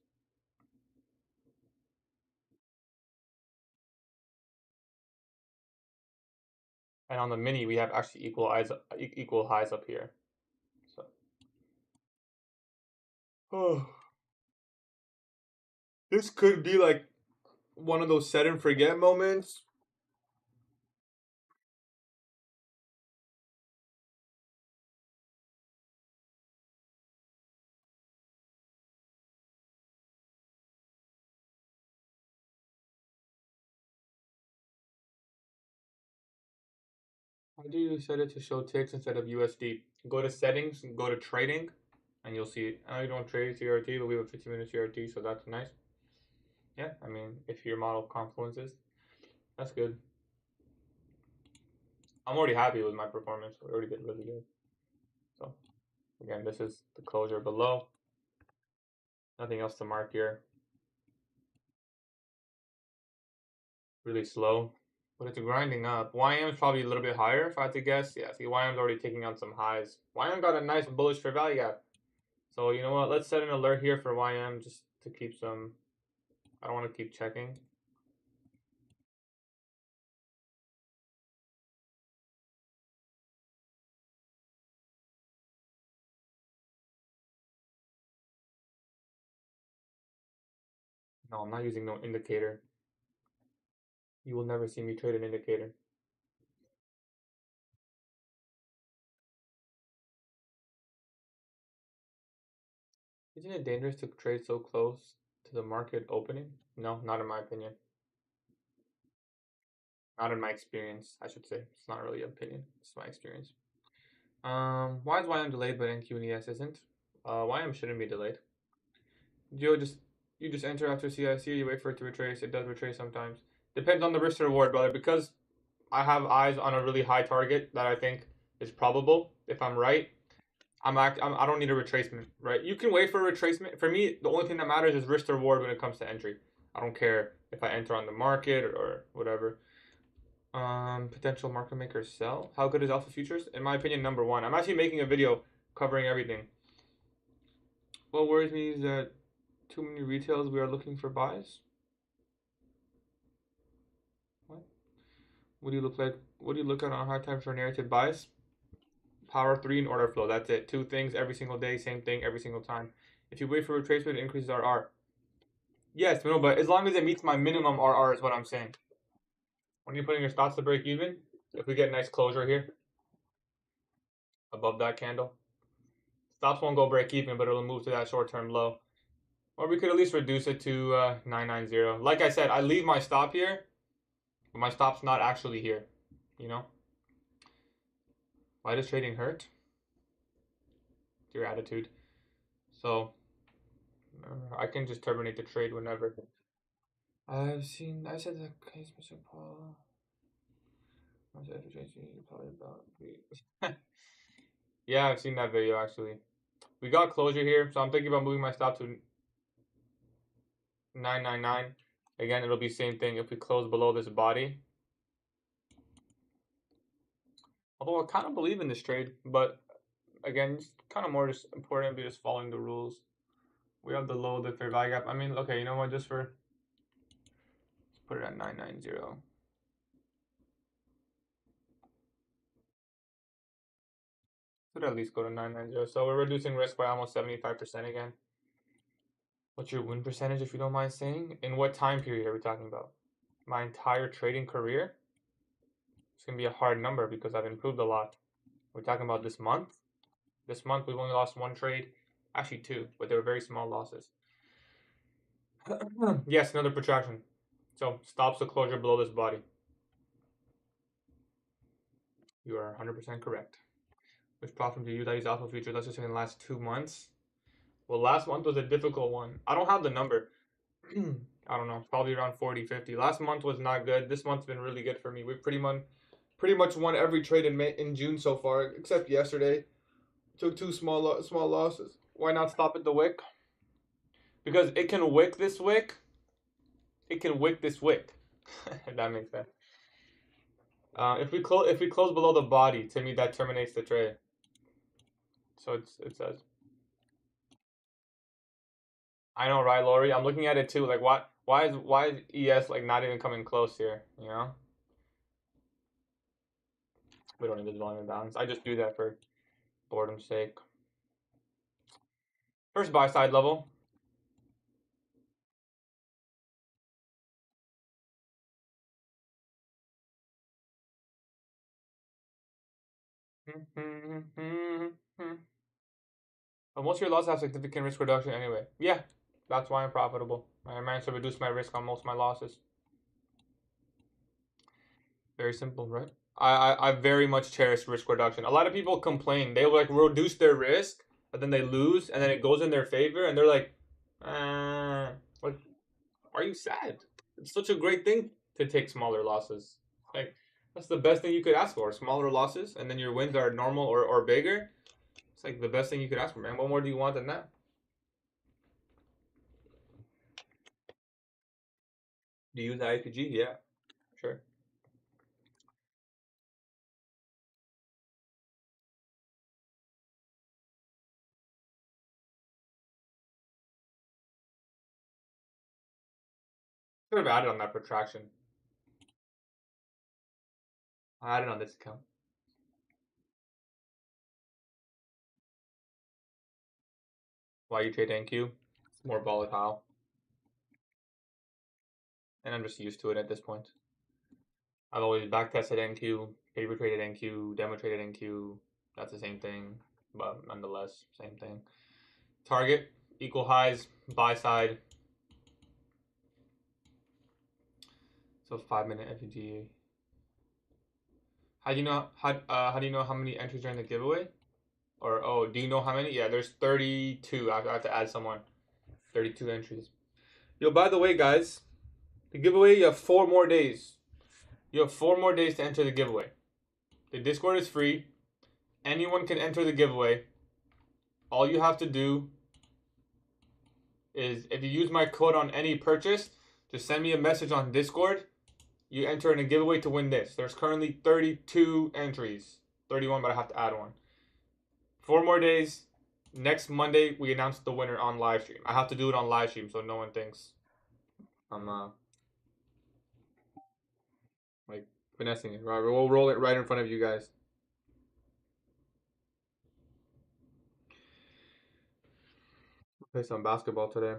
And on the mini, we have actually equal highs up here. So, this could be like one of those set and forget moments. How do you set it to show ticks instead of USD? Go to settings and go to trading, and you'll see it. I know you don't trade CRT, but we have a 15-minute CRT, so that's nice. Yeah, I mean, if your model confluences, that's good. I'm already happy with my performance. We already did really good. So, again, this is the closure below. Nothing else to mark here. Really slow, but it's grinding up. YM is probably a little bit higher if I had to guess. Yeah, see, YM's already taking on some highs. YM got a nice bullish fair value gap. So, you know what? Let's set an alert here for YM just to keep some. I don't want to keep checking. No, I'm not using no indicator. You will never see me trade an indicator. Isn't it dangerous to trade so close to the market opening? No, not in my opinion. Not in my experience, I should say. It's not really an opinion. It's my experience. Why is YM delayed but NQ and ES isn't? YM shouldn't be delayed. You just enter after CIC, you wait for it to retrace. It does retrace sometimes. Depends on the risk to reward, brother. Because I have eyes on a really high target that I think is probable, if I'm right, I don't need a retracement, right? You can wait for a retracement. For me, the only thing that matters is risk to reward when it comes to entry. I don't care if I enter on the market or whatever. Potential market makers sell. How good is alpha futures? In my opinion, number one. I'm actually making a video covering everything. What worries me is that too many retails we are looking for buys. What do you look like? What do you look at on hard times for narrative buys? Power 3 and order flow. That's it. Two things every single day, same thing every single time. If you wait for retracement, it increases RR. Yes, no, but as long as it meets my minimum RR is what I'm saying. When you're putting your stops to break even, if we get a nice closure here, above that candle, stops won't go break even, but it'll move to that short-term low. Or we could at least reduce it to 990. Like I said, I leave my stop here, but my stop's not actually here, you know? Why does trading hurt? It's your attitude. So, I can just terminate the trade whenever. I said the case, Mr. Paul. Probably about. Yeah, I've seen that video actually. We got closure here, so I'm thinking about moving my stop to 999. Again, it'll be same thing if we close below this body. Although I kind of believe in this trade, but again, it's kind of more just important to be just following the rules. We have the low, the fair value gap. I mean, okay, you know what? Just for let's put it at 990. Could at least go to 990. So we're reducing risk by almost 75% again. What's your win percentage, if you don't mind saying? In what time period are we talking about? My entire trading career? It's going to be a hard number because I've improved a lot. We're talking about this month. This month we've only lost one trade. Actually two, but they were very small losses. Yes, another protraction. So stops the closure below this body. You are 100% correct. Which platform do you use? I use Alpha Futures. Let's just say in the last 2 months. Well, last month was a difficult one. I don't have the number. I don't know. Probably around 40, 50. Last month was not good. This month's been really good for me. We've pretty much won every trade in June so far, except yesterday. Took two small losses. Why not stop at the wick? Because it can wick this wick. It can wick this wick. If that makes sense. If we close below the body, to me that terminates the trade. So it says. I know, right, Lori? I'm looking at it too. Like, why is ES like not even coming close here? You know. We don't need this volume balance. I just do that for boredom's sake. First buy side level. But most of your losses have significant risk reduction anyway. Yeah, that's why I'm profitable. I managed to reduce my risk on most of my losses. Very simple, right? I very much cherish risk reduction. A lot of people complain. They like reduce their risk, but then they lose, and then it goes in their favor, and they're like, what? Are you sad? It's such a great thing to take smaller losses. Like, that's the best thing you could ask for. Smaller losses, and then your wins are normal or bigger. It's like the best thing you could ask for, man. What more do you want than that? Do you use the IPG? Yeah, sure. Should have added on that protraction. I added on this account. Why you trade NQ? It's more volatile. And I'm just used to it at this point. I've always backtested NQ, paper traded NQ, demo traded NQ. That's the same thing, but nonetheless, same thing. Target, equal highs, buy side. So 5-minute FUG. How do you know how many entries are in the giveaway? Or do you know how many? Yeah, there's 32. I have to add someone. 32 entries. Yo, by the way, guys, the giveaway, you have 4 more days. You have 4 more days to enter the giveaway. The Discord is free. Anyone can enter the giveaway. all you have to do is if you use my code on any purchase, just send me a message on Discord. You enter in a giveaway to win this. There's currently 32 entries. 31, but I have to add one. 4 more days. Next Monday, we announce the winner on live stream. I have to do it on live stream so no one thinks I'm like finessing it. Right, we'll roll it right in front of you guys. Play some basketball today.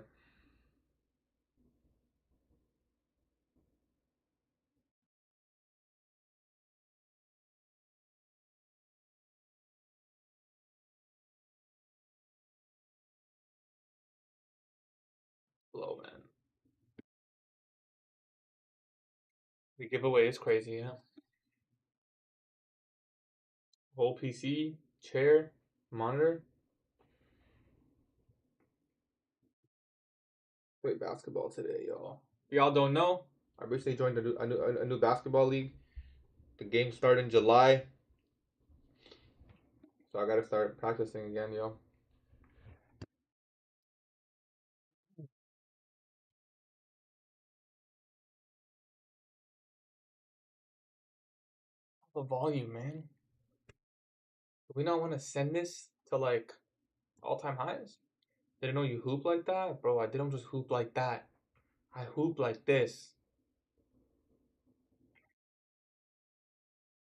Low, man. The giveaway is crazy, yeah. Whole PC, chair, monitor. Play basketball today, y'all. If y'all don't know, I recently joined a new basketball league. The games start in July, so I gotta start practicing again, yo. The volume, man. Do we not want to send this to like all-time highs? Didn't know you hoop like that, bro. I didn't just hoop like that. I hoop like this.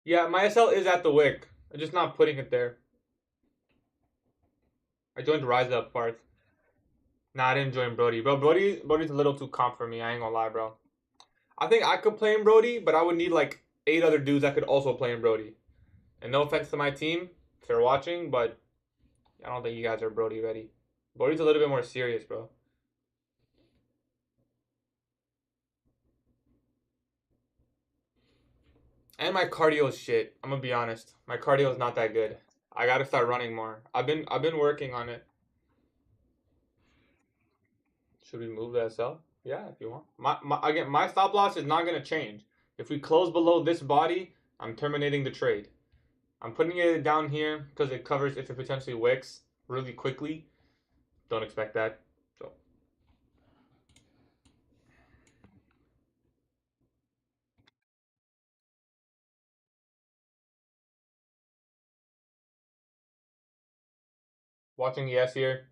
Yeah, my SL is at the wick. I'm just not putting it there. I joined Rise Up Parth. Nah, I didn't join Brody. Bro, Brody's a little too comp for me. I ain't gonna lie, bro. I think I could play in Brody, but I would need like 8 other dudes that could also play in Brody. And no offense to my team if they're watching, but I don't think you guys are Brody ready. Brody's a little bit more serious, bro. And my cardio is shit. I'm gonna be honest. My cardio is not that good. I gotta start running more. I've been working on it. Should we move the SL? Yeah, if you want. My stop loss is not gonna change. If we close below this body, I'm terminating the trade. I'm putting it down here because it covers if it potentially wicks really quickly. Don't expect that. So watching yes here.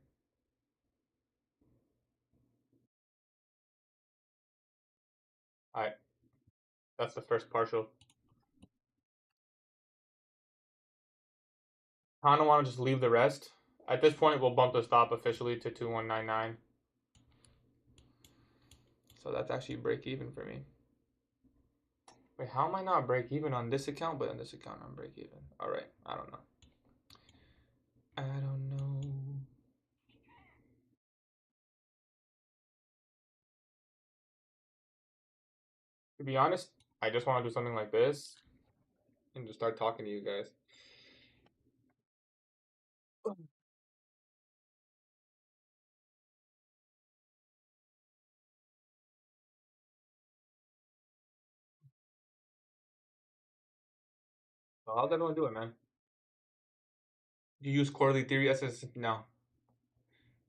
Alright, that's the first partial. I don't want to just leave the rest. At this point, we'll bump the stop officially to 2199. So that's actually break even for me. Wait, how am I not break even on this account, but on this account I'm break even? Alright, I don't know. I don't know. To be honest, I just want to do something like this and just start talking to you guys. So how's everyone doing, man? Do you use quarterly theory? SS? No.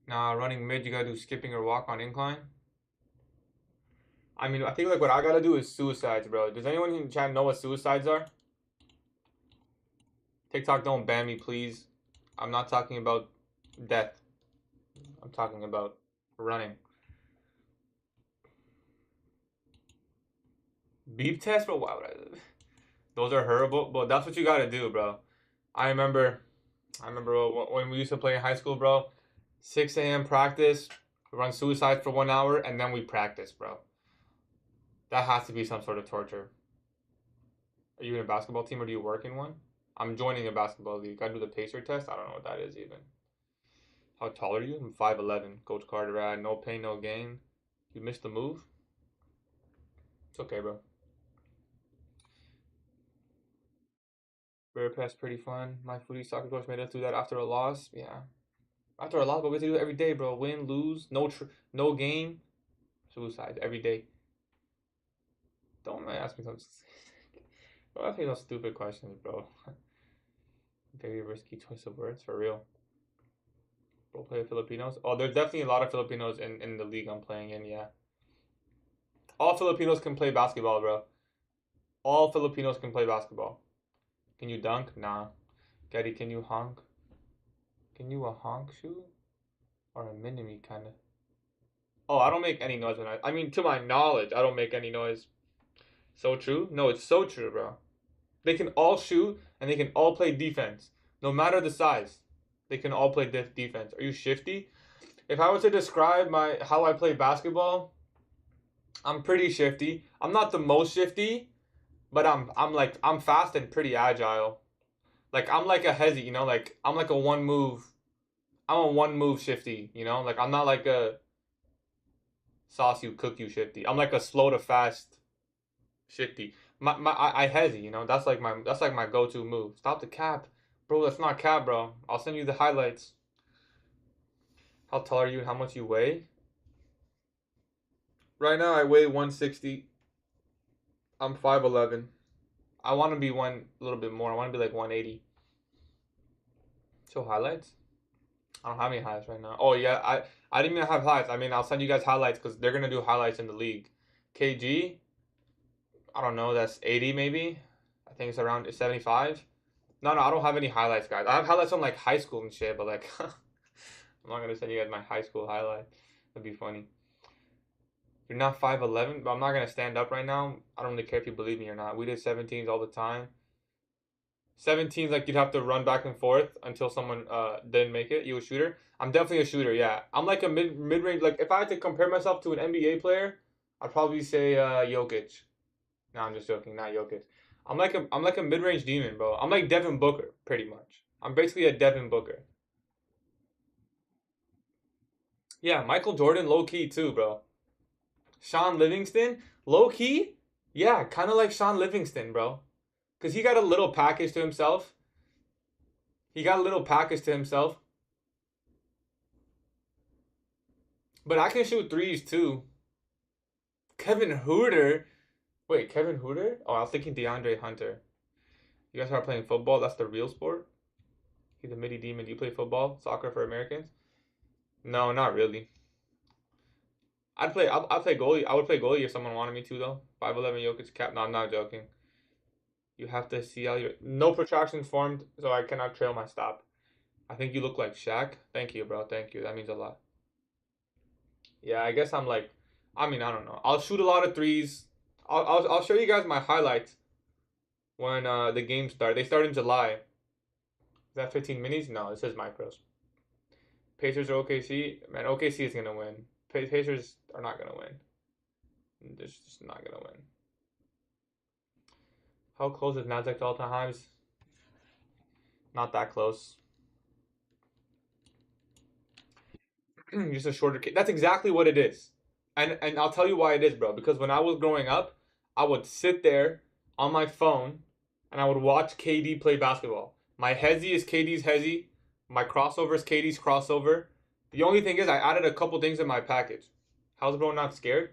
Nah, running mid, you gotta do skipping or walk on incline. I mean, I think like what I gotta do is suicides, bro. Does anyone in chat know what suicides are? TikTok, don't ban me, please. I'm not talking about death. I'm talking about running. Beep test, bro. Why would I? Those are horrible, but that's what you gotta do, bro. I remember when we used to play in high school, bro. 6 a.m. practice, run suicides for 1 hour, and then we practice, bro. That has to be some sort of torture. Are you in a basketball team or do you work in one? I'm joining a basketball league. I do the pacer test. I don't know what that is even. How tall are you? I'm 5'11". Coach Carter, no pain, no gain. You missed the move? It's okay, bro. Bear pass pretty fun. My foodie soccer coach made us do that after a loss. Yeah. After a loss, but we have to do it every day, bro. Win, lose, no game. Suicide every day. Don't ask me some. Don't ask me no stupid questions, bro. Very risky choice of words for real. Role play Filipinos. Oh, there's definitely a lot of Filipinos in the league I'm playing in. Yeah, all Filipinos can play basketball, bro. All Filipinos can play basketball. Can you dunk? Nah. Gatie, can you honk? Can you a honk shoe or a mini kind of? Oh, I don't make any noise when I mean, to my knowledge, I don't make any noise. So true? No, it's so true, bro. They can all shoot and they can all play defense, no matter the size. They can all play defense. Are you shifty? If I were to describe my how I play basketball, I'm pretty shifty. I'm not the most shifty, but I'm fast and pretty agile. Like I'm like a hezzy, you know, like I'm like a one move. I'm a one move shifty, you know? Like I'm not like a sauce you cook you shifty. I'm like a slow to fast shifty. I hezzy, you know? That's like my go-to move. Stop the cap. Bro, that's not cap, bro. I'll send you the highlights. How tall are you and how much you weigh? Right now I weigh 160. I'm 5'11". I want to be one a little bit more. I want to be like 180. So highlights? I don't have any highlights right now. Oh yeah, I didn't even have highlights. I mean, I'll send you guys highlights because they're gonna do highlights in the league. KG, I don't know. That's 80 maybe. I think it's around 75. No, I don't have any highlights, guys. I have highlights from like high school and shit, but like, I'm not gonna send you guys my high school highlight. That'd be funny. You're not 5'11", but I'm not gonna stand up right now. I don't really care if you believe me or not. We did 17s all the time. 17s, like you'd have to run back and forth until someone didn't make it. You a shooter? I'm definitely a shooter. Yeah, I'm like a mid range. Like if I had to compare myself to an NBA player, I'd probably say Jokic. No, I'm just joking. Not Jokic. I'm like a mid range demon, bro. I'm like Devin Booker, pretty much. I'm basically a Devin Booker. Yeah, Michael Jordan, low key too, bro. Sean Livingston, low key. Yeah, kind of like Sean Livingston, bro. Cause he got a little package to himself. He got a little package to himself. But I can shoot threes too. Kevin Hooter. Wait, Kevin Hooter? Oh, I was thinking DeAndre Hunter. You guys are playing football? That's the real sport? He's a midi demon. Do you play football? Soccer for Americans? No, not really. I'd play goalie. I would play goalie if someone wanted me to though. 5'11" Jokic cap. No, I'm not joking. You have to see how your no protractions formed, so I cannot trail my stop. I think you look like Shaq. Thank you, bro. Thank you. That means a lot. Yeah, I guess I'm like, I mean, I don't know. I'll shoot a lot of threes. I'll show you guys my highlights when the games start. They start in July. Is that 15 minis? No, it says micros. Pacers or OKC? Man, OKC is gonna win. Pacers are not gonna win. They're just not gonna win. How close is Nasdaq to all-time highs? Not that close. Just a shorter. That's exactly what it is, and I'll tell you why it is, bro. Because when I was growing up, I would sit there on my phone and I would watch KD play basketball. My hezzy is KD's hezzy. My crossover is KD's crossover. The only thing is, I added a couple things in my package. How's bro not scared?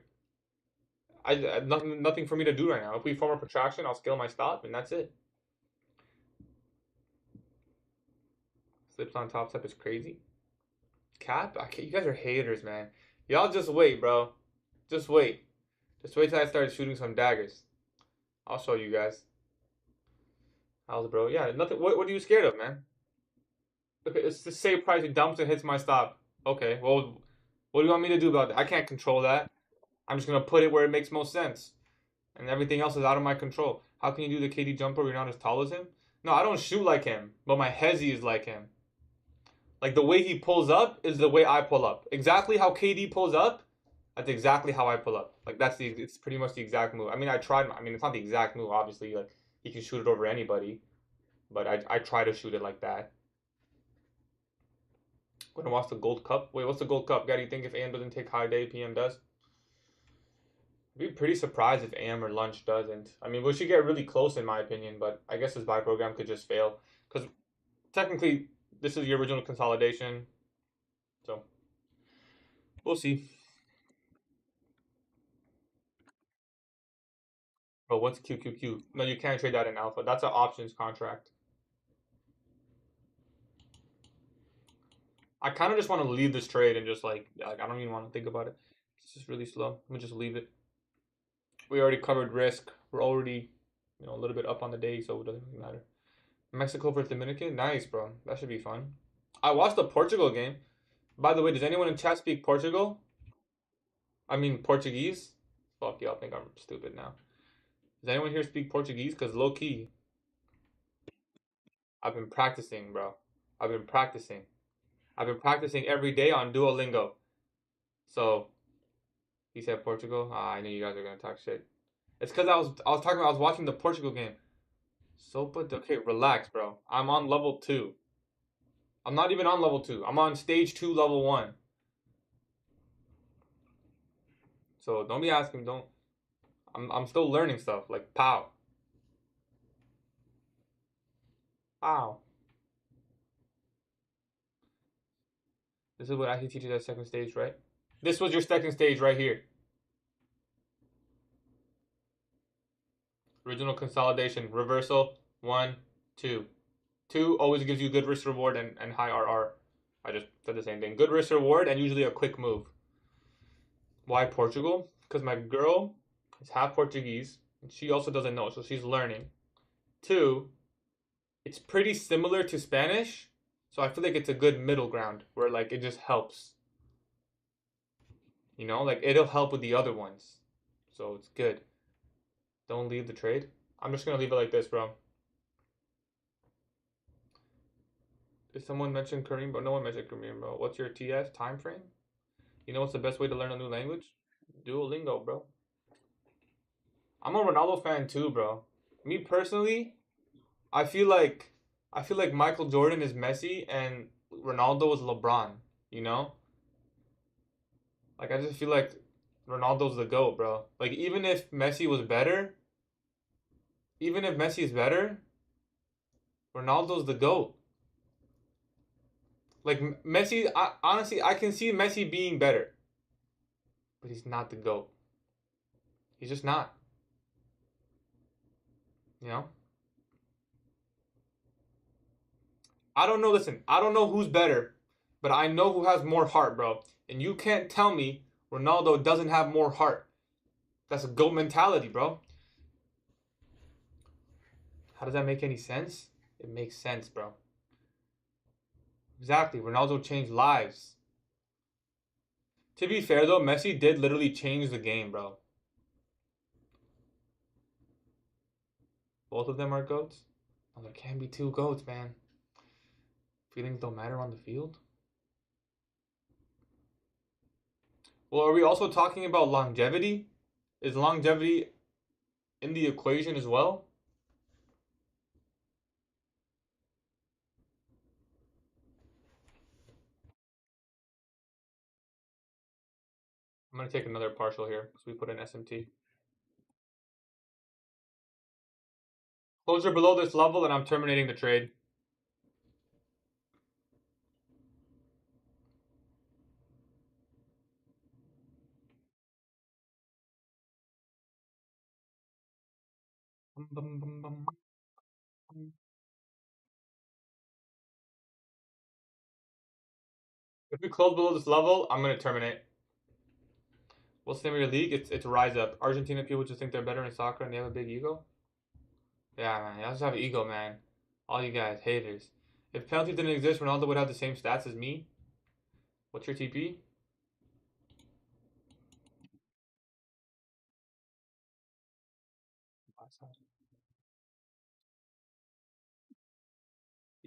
Nothing for me to do right now. If we form a protraction, I'll scale my stop, and that's it. Slips on top step is crazy. Cap? You guys are haters, man. Y'all just wait, bro. Just wait. Just wait till I start shooting some daggers. I'll show you guys. How's it, bro? Yeah, nothing. What are you scared of, man? Okay, it's the same price. It dumps and hits my stop. Okay, well, what do you want me to do about that? I can't control that. I'm just gonna put it where it makes most sense, and everything else is out of my control. How can you do the KD jumper? You're not as tall as him. No, I don't shoot like him, but my hezzy is like him. Like the way he pulls up is the way I pull up. Exactly how KD pulls up, that's exactly how I pull up. Like it's pretty much the exact move. I mean, I mean, it's not the exact move. Obviously, like he can shoot it over anybody, but I try to shoot it like that. Gonna watch the Gold Cup. Wait, what's the Gold Cup? Guy, you think if AM doesn't take high day, PM does? I'd be pretty surprised if AM or lunch doesn't. I mean, we should get really close in my opinion, but I guess this buy program could just fail because technically this is the original consolidation, so we'll see. But what's QQQ? No, you can't trade that in alpha. That's an options contract. I kind of just want to leave this trade and just like I don't even want to think about it. It's just really slow. Let me just leave it. We already covered risk. We're already, a little bit up on the day, so it doesn't really matter. Mexico versus Dominican, nice, bro. That should be fun. I watched the Portugal game. By the way, does anyone in chat speak Portugal? I mean Portuguese? Fuck y'all think I'm stupid now. Does anyone here speak Portuguese? Cause low key, I've been practicing, bro. I've been practicing. I've been practicing every day on Duolingo. So he said Portugal. I knew you guys were gonna talk shit. It's because I was watching the Portugal game. Okay, relax, bro. I'm on level 2. I'm not even on level 2. I'm on stage 2, level 1. So don't be asking. Don't. I'm still learning stuff like pow, pow. This is what actually teaches at second stage, right? This was your second stage right here. Original consolidation, reversal, 1, 2. 2 always gives you good risk reward and high RR. I just said the same thing. Good risk reward and usually a quick move. Why Portugal? Because my girl is half Portuguese. And she also doesn't know, so she's learning. 2, it's pretty similar to Spanish, so I feel like it's a good middle ground where like it just helps. Like it'll help with the other ones. So it's good. Don't leave the trade. I'm just gonna leave it like this, bro. Did someone mention Korean, bro? No one mentioned Korean, bro. What's your TS time frame? You know what's the best way to learn a new language? Duolingo, bro. I'm a Ronaldo fan too, bro. Me personally, I feel like Michael Jordan is Messi and Ronaldo is LeBron, you know? Like I just feel like Ronaldo's the GOAT, bro. Like even if Messi was better, even if Messi is better, Ronaldo's the GOAT. Like Messi, honestly, I can see Messi being better, but he's not the GOAT. He's just not. You know? I don't know. Listen, I don't know who's better, but I know who has more heart, bro. And you can't tell me Ronaldo doesn't have more heart. That's a GOAT mentality, bro. How does that make any sense? It makes sense, bro. Exactly. Ronaldo changed lives. To be fair, though, Messi did literally change the game, bro. Both of them are GOATs? Oh, there can't be two GOATs, man. Feelings don't matter on the field? Well, are we also talking about longevity? Is longevity in the equation as well? I'm going to take another partial here because we put in SMT. Closure below this level and I'm terminating the trade. If we close below this level, I'm going to terminate. What's the name of your league? It's Rise Up. Argentina people just think they're better in soccer and they have a big ego. Yeah, man. Y'all just have ego, man. All you guys, haters. If penalty didn't exist, Ronaldo would have the same stats as me. What's your TP?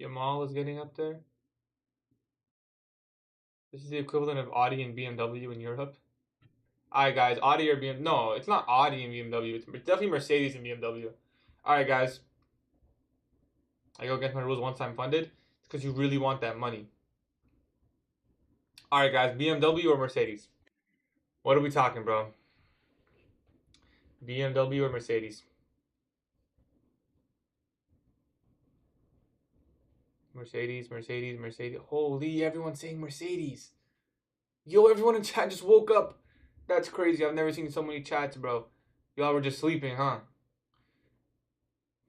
Yamal is getting up there. This is the equivalent of Audi and BMW in Europe. Alright, guys. Audi or BMW? No, it's not Audi and BMW. It's definitely Mercedes and BMW. Alright, guys. I go against my rules once I'm funded. It's because you really want that money. Alright, guys. BMW or Mercedes? What are we talking, bro? BMW or Mercedes? Mercedes, Mercedes, Mercedes. Holy, everyone's saying Mercedes. Yo, everyone in chat just woke up. That's crazy. I've never seen so many chats, bro. Y'all were just sleeping, huh?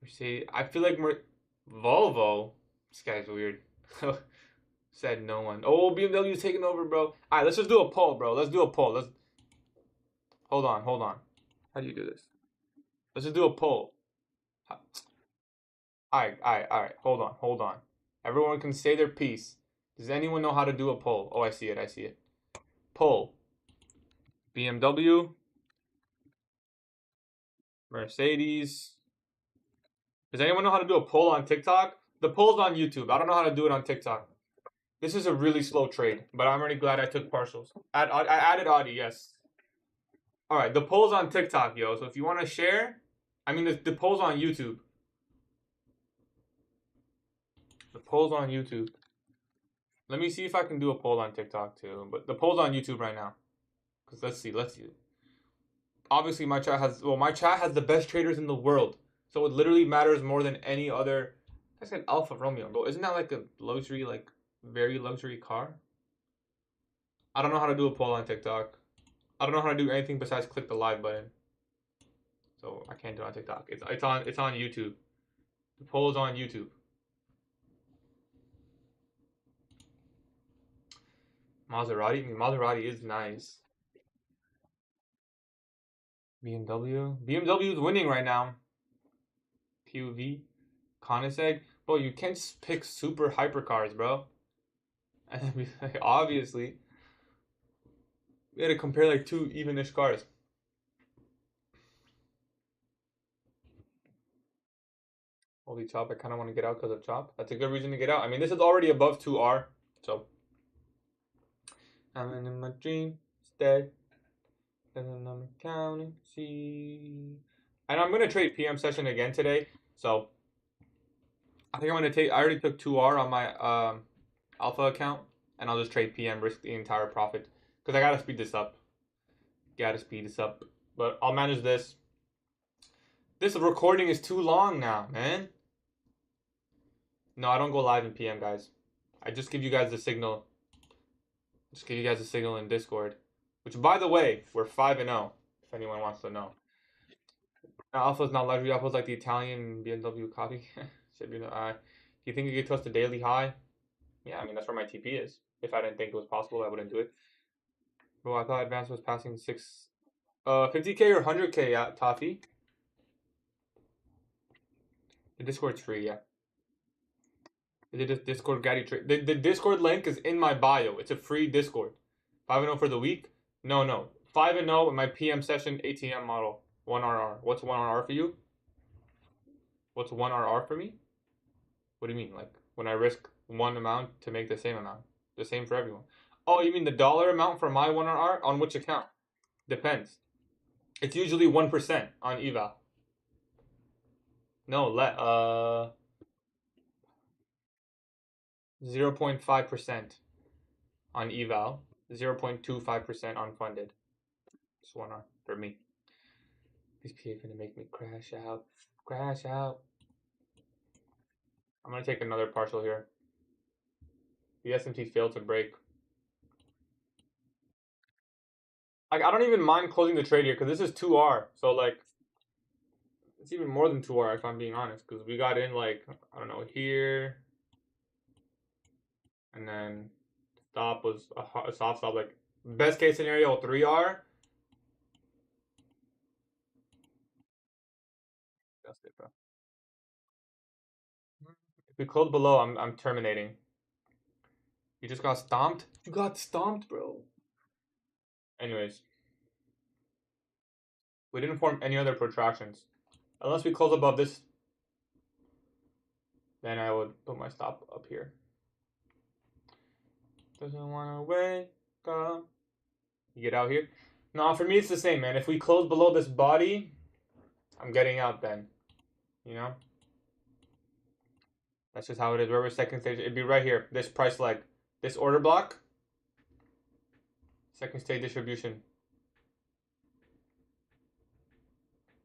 Mercedes. I feel like Volvo. This guy's weird. Said no one. Oh, BMW's taking over, bro. All right, let's just do a poll, bro. Let's do a poll. Let's hold on. How do you do this? Let's just do a poll. All right. Hold on. Everyone can say their piece. Does anyone know how to do a poll? Oh, I see it. Poll. BMW, Mercedes. Does anyone know how to do a poll on TikTok? The poll's on YouTube. I don't know how to do it on TikTok. This is a really slow trade, but I'm already glad I took partials. I added Audi, yes. All right, the poll's on TikTok, yo. So if you want to share, I mean, the poll's on YouTube. The poll's on YouTube. Let me see if I can do a poll on TikTok too. But the poll's on YouTube right now. Cause let's see. Obviously, my chat has the best traders in the world. So it literally matters more than any other. I said Alfa Romeo, bro. Isn't that like a luxury, like very luxury car? I don't know how to do a poll on TikTok. I don't know how to do anything besides click the live button. So I can't do it on TikTok. It's on YouTube. The poll is on YouTube. Maserati. I mean, Maserati is nice. BMW is winning right now. PUV. Koenigsegg. Bro, you can't just pick super hypercars, bro. And obviously, we had to compare like two even-ish cars. Holy Chop, I kind of want to get out because of Chop. That's a good reason to get out. I mean, this is already above 2R, so. I'm in my dream, instead. And I'm counting, see. And I'm going to trade PM session again today, so. I think I'm going to take, I already took 2R on my Alpha account, and I'll just trade PM, risk the entire profit. Because I got to speed this up. But I'll manage this. This recording is too long now, man. No, I don't go live in PM, guys. I just give you guys the signal. Just give you guys a signal in Discord. Which, by the way, we're 5-0, if anyone wants to know. Now, Alpha's not luxury. Alpha's like the Italian BMW copy. Should be. Do you think you could touch the daily high? Yeah, I mean, that's where my TP is. If I didn't think it was possible, I wouldn't do it. Bro, I thought Advance was passing 50K or 100K, Toffee. The Discord's free, yeah. Is it Discord GatieTrades? The Discord link is in my bio. It's a free Discord. 5-0 for the week? No. 5-0 with my PM session ATM model. 1RR. What's 1RR for you? What's 1RR for me? What do you mean? Like, when I risk one amount to make the same amount? The same for everyone. Oh, you mean the dollar amount for my 1RR? On which account? Depends. It's usually 1% on eval. No, 0.5% on eval, 0.25% on funded. Just 1R for me. These PA gonna make me crash out. I'm gonna take another partial here. The S&P failed to break. Like, I don't even mind closing the trade here because this is 2R. So like, it's even more than 2R if I'm being honest, because we got in like, I don't know, here. And then stop was a soft stop. Like, best case scenario, 3R. That's it, bro. If we close below, I'm terminating. You just got stomped? You got stomped, bro. Anyways. We didn't form any other protractions. Unless we close above this, then I would put my stop up here. Doesn't want to wake up. You get out here? No, for me it's the same, man. If we close below this body, I'm getting out then. You know? That's just how it is. Wherever second stage, it'd be right here. This price leg. This order block. Second stage distribution.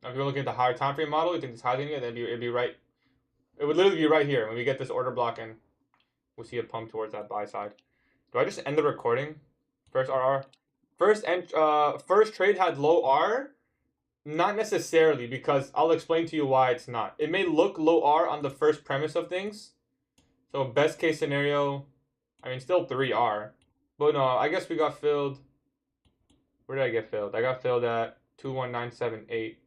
Now, if you're looking at the higher time frame model, you think it's higher than it, then it'd be right. It would literally be right here when we get this order block and we'll see a pump towards that buy side. Do I just end the recording? First RR. First trade had low R. Not necessarily, because I'll explain to you why it's not. It may look low R on the first premise of things. So best case scenario, I mean, still 3R. But no, I guess we got filled. Where did I get filled? I got filled at 21978.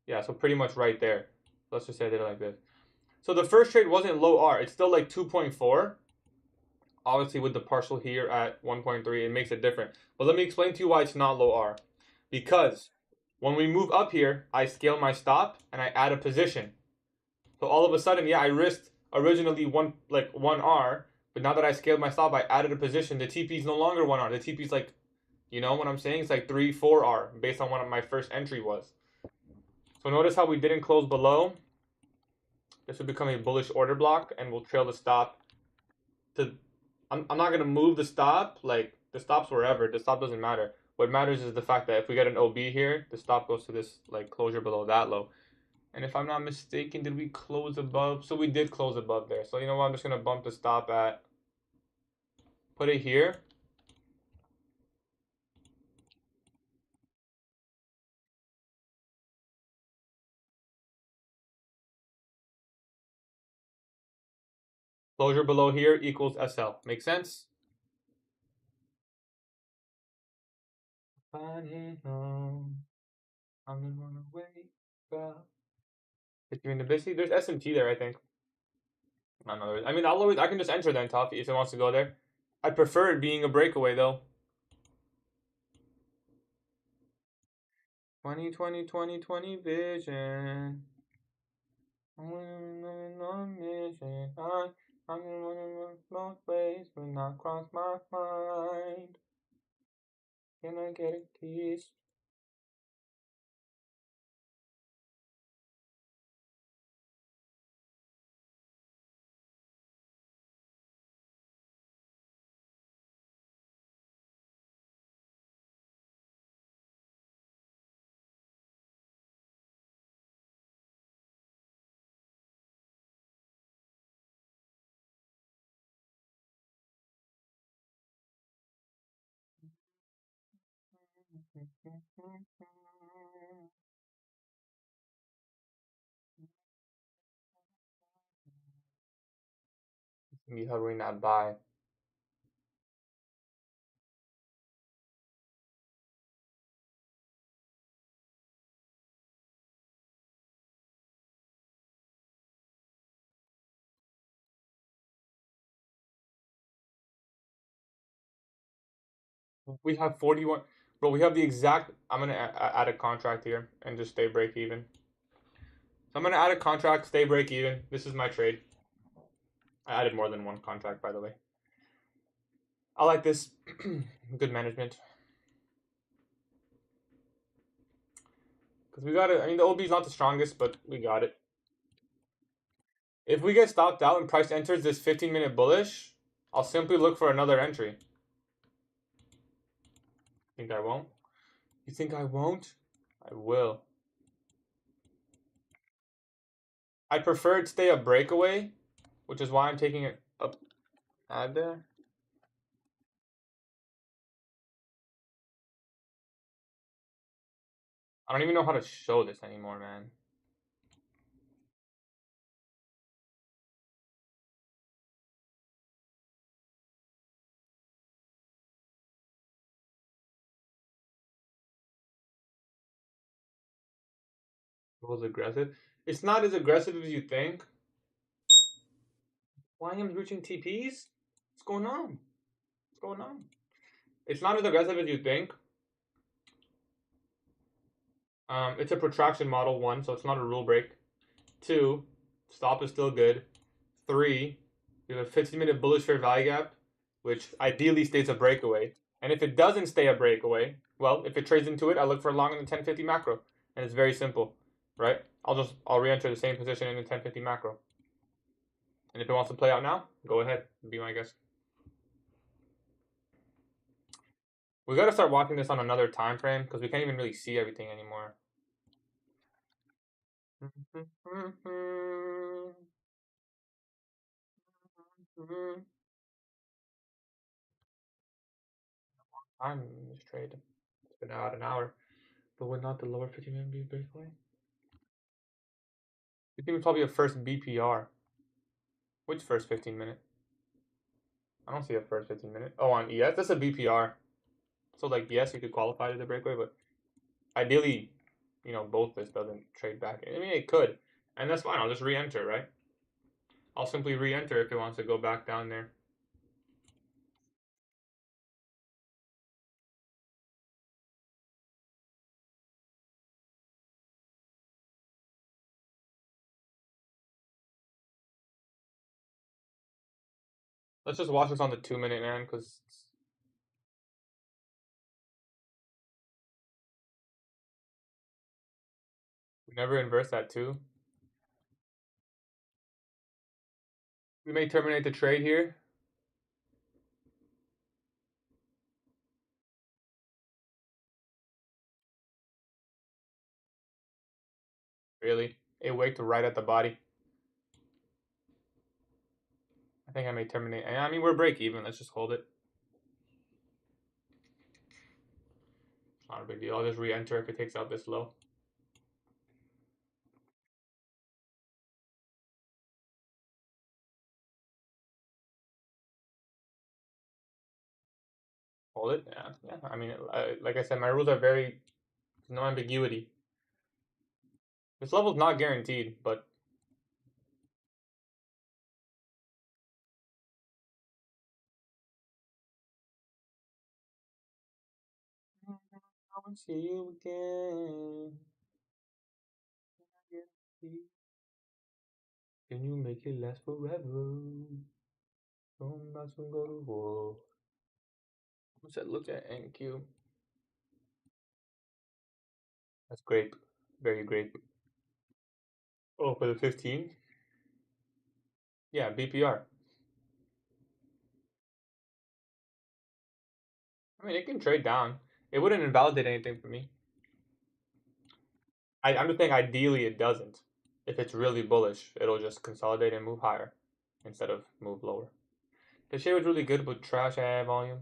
Yeah, so pretty much right there. Let's just say I did it like this. So the first trade wasn't low R. It's still like 2.4. Obviously, with the partial here at 1.3, it makes it different. But let me explain to you why it's not low R. Because when we move up here, I scale my stop and I add a position. So all of a sudden, yeah, I risked originally 1R, but now that I scaled my stop, I added a position. The TP is no longer 1R. The TP is like, you know what I'm saying? It's like 3, 4R based on what my first entry was. So notice how we didn't close below. This would become a bullish order block, and we'll trail the stop to. I'm not gonna move the stop. Like the stop's wherever. The stop doesn't matter. What matters is the fact that if we get an OB here, the stop goes to this like closure below that low. And if I'm not mistaken, did we close above? So we did close above there. So you know what? I'm just gonna bump the stop at. Put it here. Closure below here equals SL. Make sense? I'm gonna wake up. Hit you in the busy. There's SMT there, I think. I mean, I can just enter then, top if it wants to go there. I prefer it being a breakaway though. 20 vision. I'm on mission. I'm gonna both ways, but not cross my mind. Can I get a kiss? Me hovering that by. We have 41. Bro, we have the exact. I'm gonna add a contract here and just stay break even. So I'm gonna add a contract, stay break even. This is my trade. I added more than one contract, by the way. I like this. Good management. Because we got it. I mean, the OB is not the strongest, but we got it. If we get stopped out and price enters this 15-minute bullish, I'll simply look for another entry. Think I won't? You think I won't? I will. I prefer it stay a breakaway, which is why I'm taking it up. Add there. I don't even know how to show this anymore, man. It was aggressive. It's not as aggressive as you think. Why am I reaching TPs? What's going on? What's going on? It's not as aggressive as you think. It's a protraction model, 1, so it's not a rule break. 2, stop is still good. 3, you have a 15-minute bullish fair value gap, which ideally stays a breakaway. And if it doesn't stay a breakaway, well, if it trades into it, I look for long in the 1050 macro. And it's very simple, right? I'll re-enter the same position in the 1050 macro. And if it wants to play out now, go ahead. Be my guest. We got to start watching this on another time frame because we can't even really see everything anymore. I'm in this trade. It's been about an hour. But would not the lower 15-minute be breakaway? You think it's probably a first BPR. Which first 15-minute? I don't see a first 15 minute. Oh, on ES, that's a BPR. So like, yes, you could qualify to the breakaway, but ideally, both this doesn't trade back. I mean, it could, and that's fine. I'll just re-enter, right? I'll simply re-enter if it wants to go back down there. Let's just watch this on the 2 minute, man, because we never inverse that too. We may terminate the trade here. Really, it waked right at the body. I think I may terminate. I mean, we're break even. Let's just hold it. Not a big deal. I'll just re-enter if it takes out this low. Hold it. Yeah. I mean, like I said, my rules are very no ambiguity. This level's not guaranteed, but I will see you again. Can you make it last forever? I'm about to go to war. Who said look at NQ? That's grape. Very grape. Oh, for the 15? Yeah, BPR. I mean, it can trade down. It wouldn't invalidate anything for me. I'm just saying ideally it doesn't. If it's really bullish, it'll just consolidate and move higher instead of move lower. The shade was really good with trash volume.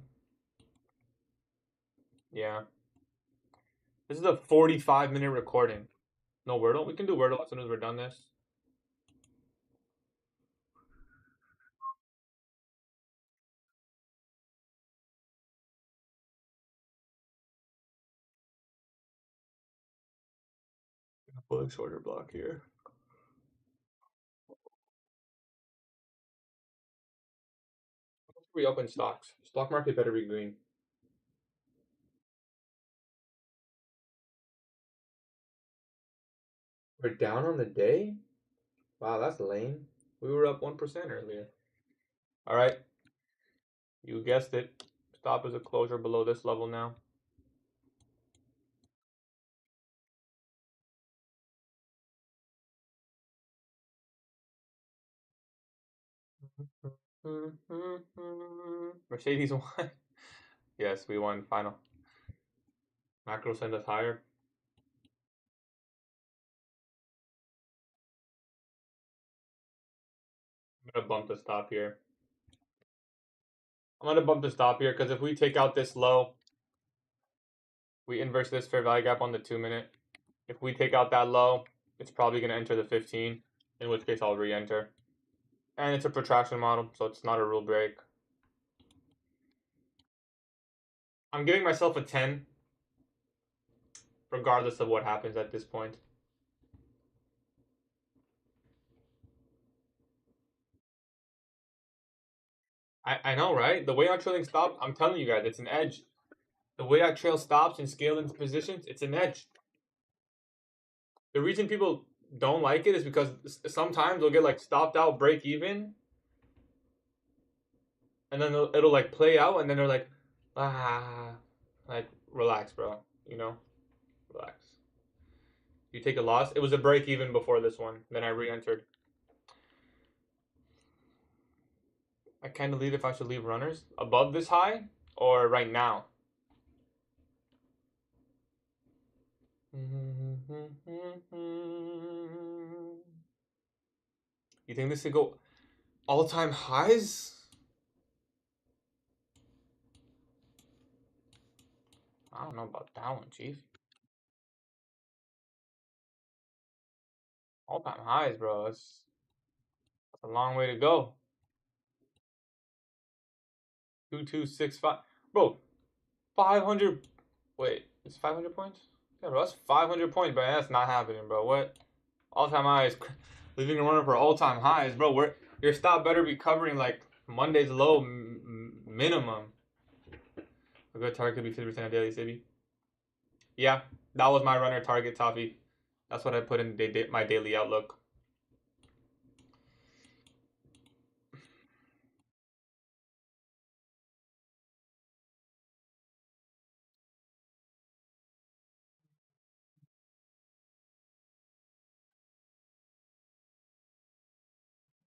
Yeah. This is a 45-minute recording. No Wordle? We can do Wordle as soon as we're done this. Pull a shorter block here. Reopen stocks. Stock market better be green. We're down on the day? Wow, that's lame. We were up 1% earlier. All right. You guessed it. Stop is a closure below this level now. Mercedes won. Yes, we won final. Macro send us higher. I'm gonna bump the stop here. I'm gonna bump the stop here because if we take out this low, we inverse this fair value gap on the 2 minute. If we take out that low, it's probably gonna enter the 15, in which case I'll re-enter. And it's a protraction model, so it's not a rule break. I'm giving myself a 10, regardless of what happens at this point. I know, right? The way I trailing stops, I'm telling you guys, it's an edge. The way I trail stops and scale into positions, it's an edge. The reason people don't like it is because sometimes they'll get like stopped out, break even, and then it'll like play out, and then they're like, like relax, bro. Relax. You take a loss. It was a break even before this one. Then I re-entered. I kind of lead if I should leave runners above this high or right now. You think this could go all-time highs? I don't know about that one, Chief. All-time highs, bro. That's a long way to go. 2265. Bro, 500. Wait, it's 500 points? Yeah, bro, that's 500 points, bro. That's not happening, bro. What? All-time highs. Leaving a runner for all-time highs, bro. Your stop better be covering like Monday's low minimum. A good target could be 50% of daily city. Yeah, that was my runner target, Toffee. That's what I put in my daily outlook.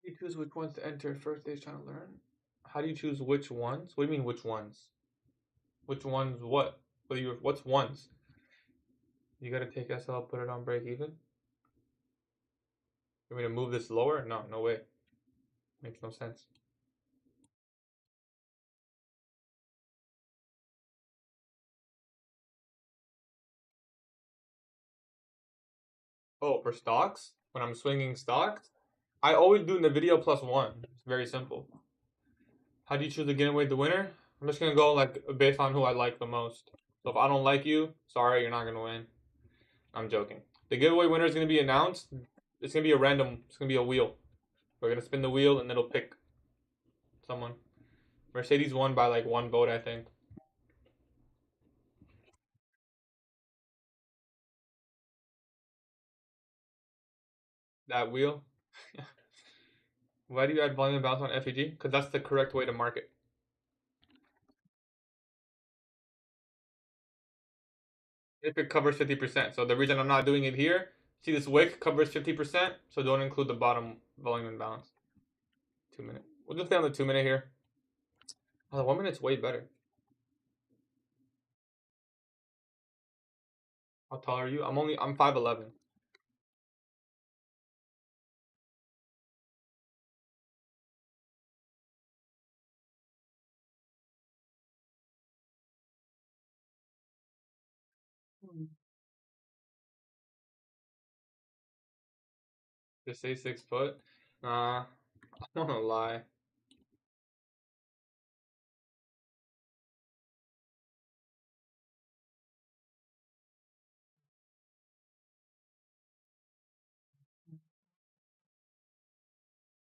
You choose which ones to enter. First day's trying to learn. How do you choose which ones? What do you mean which ones? Which ones? What? What's ones? You gotta take SL, put it on break even. You want me to move this lower? No, no way. Makes no sense. Oh, for stocks? When I'm swinging stocks? I always do Nvidia +1. It's very simple. How do you choose to get away the winner? I'm just gonna go like based on who I like the most. So if I don't like you, sorry, you're not gonna win. I'm joking. The giveaway winner is gonna be announced. It's gonna be a random. It's gonna be a wheel. We're gonna spin the wheel and it'll pick someone. Mercedes won by like 1 vote, I think. That wheel. Why do you add volume and bounce on FEG? Because that's the correct way to market. If it covers 50%. So the reason I'm not doing it here, see this wick covers 50%, so don't include the bottom volume and balance. 2 minute. We'll just stay on the 2 minute here. Oh, the 1 minute's way better. How tall are you? I'm 5'11". Just say 6 foot. I don't wanna lie.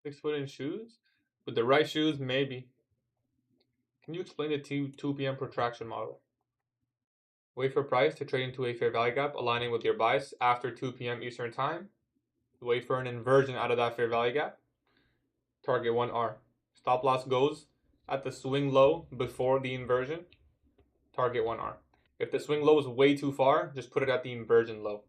6 foot in shoes? With the right shoes, maybe. Can you explain the 2 p.m. protraction model? Wait for price to trade into a fair value gap, aligning with your bias after 2 p.m. Eastern Time. Wait for an inversion out of that fair value gap. Target 1R. Stop loss goes at the swing low before the inversion. Target 1R. If the swing low is way too far, just put it at the inversion low.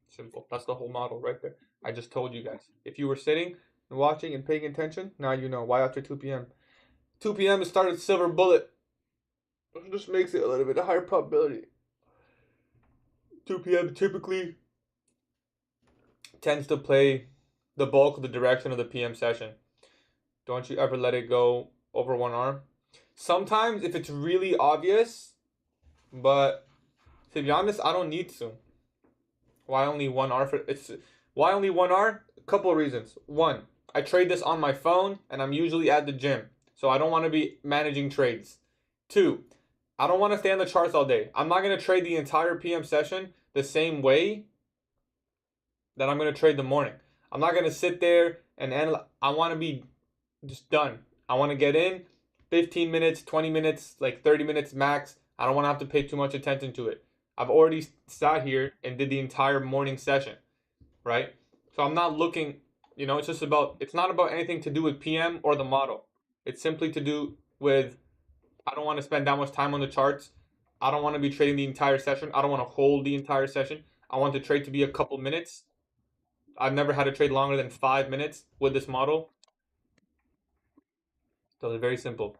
Simple. That's the whole model right there. I just told you guys. If you were sitting and watching and paying attention, now you know why after 2 p.m. 2 p.m. it started silver bullet. It just makes it a little bit higher probability. 2 p.m. typically tends to play the bulk of the direction of the PM session. Don't you ever let it go over 1R. Sometimes if it's really obvious, but to be honest, I don't need to. Why only 1R for it's why only 1R? A couple of reasons. One, I trade this on my phone and I'm usually at the gym. So I don't want to be managing trades. Two, I don't want to stay on the charts all day. I'm not going to trade the entire PM session the same way that I'm going to trade the morning. I'm not going to sit there and analyze. I want to be just done. I want to get in 15 minutes, 20 minutes, like 30 minutes max. I don't want to have to pay too much attention to it. I've already sat here and did the entire morning session, right? So I'm not looking, it's not about anything to do with PM or the model. It's simply to do with, I don't want to spend that much time on the charts. I don't want to be trading the entire session. I don't want to hold the entire session. I want the trade to be a couple minutes. I've never had a trade longer than 5 minutes with this model. So it's very simple.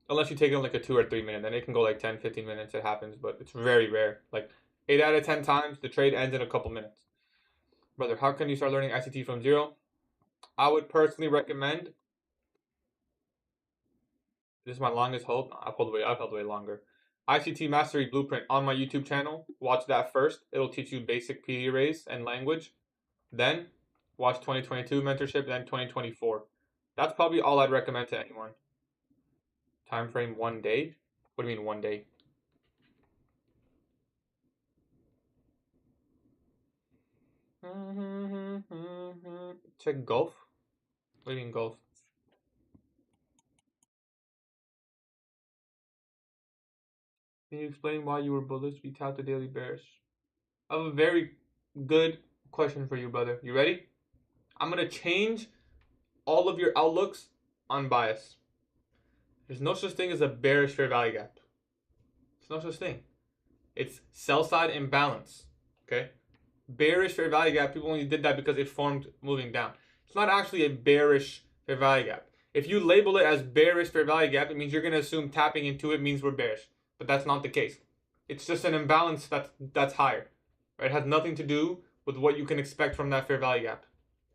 Unless you take it on like a 2 or 3 minute, then it can go like 10, 15 minutes. It happens, but it's very rare. Like 8 out of 10 times, the trade ends in a couple minutes. Brother, how can you start learning ICT from zero? I would personally recommend. This is my longest hold. I've held way longer. ICT Mastery Blueprint on my YouTube channel. Watch that first. It'll teach you basic PD arrays and language. Then watch 2022 mentorship, then 2024. That's probably all I'd recommend to anyone. Time frame 1 day? What do you mean 1 day? Check Gulf. What do you mean Gulf? Can you explain why you were bullish? We tapped the daily bearish. I have a very good question for you, brother. You ready? I'm gonna change all of your outlooks on bias. There's no such thing as a bearish fair value gap. There's no such thing. It's sell side imbalance. Okay? Bearish fair value gap, people only did that because it formed moving down. It's not actually a bearish fair value gap. If you label it as bearish fair value gap, it means you're going to assume tapping into it means we're bearish. But that's not the case. It's just an imbalance that's higher. Right? It has nothing to do with what you can expect from that fair value gap.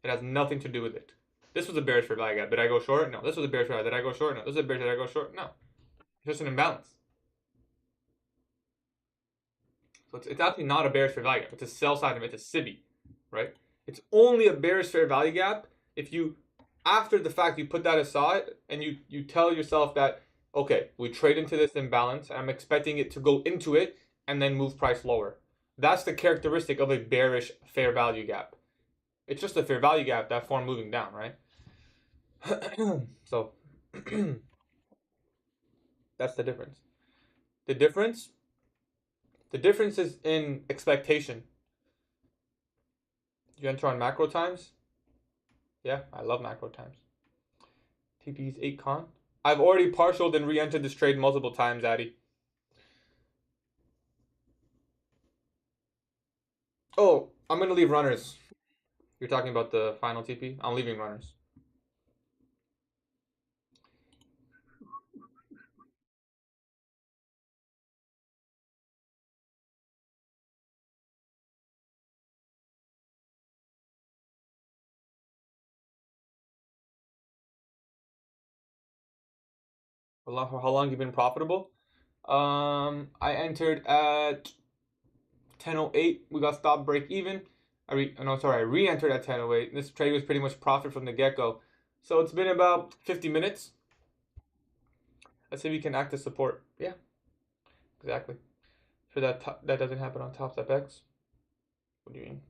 It has nothing to do with it. This was a bearish fair value gap. Did I go short? No. This was a bearish fair value. Did I go short? No. This is a bearish. Did I go short? No. It's just an imbalance. So it's actually not a bearish fair value gap. It's a sell side. It's a SIBI, right? It's only a bearish fair value gap if you, after the fact, you put that aside and you tell yourself that, okay, we trade into this imbalance. And I'm expecting it to go into it and then move price lower. That's the characteristic of a bearish fair value gap. It's just a fair value gap that formed moving down, right? So that's the difference. The difference is in expectation. You enter on macro times? Yeah, I love macro times. TP's 8 con. I've already partialed and re-entered this trade multiple times, Addy. Oh, I'm going to leave runners. You're talking about the final TP? I'm leaving runners. How long you been profitable? I entered at 10:08. We got stop break even. I re-entered at 10:08. This trade was pretty much profit from the get-go. So it's been about 50 minutes. Let's see if we can act as support. Yeah, exactly. So that doesn't happen on Top Step X. What do you mean?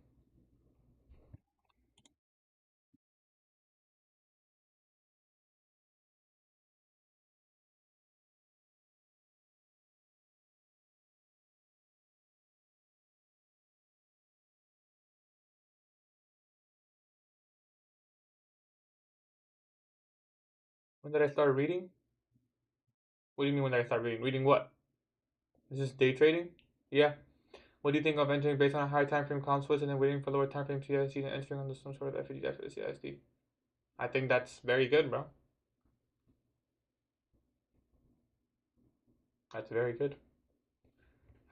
When did I start reading? What do you mean when did I start reading? Reading what? Is this day trading? Yeah. What do you think of entering based on a higher time frame comp switch and then waiting for lower time frame CISD and entering on some sort of FED after the CISD? I think that's very good, bro. That's very good.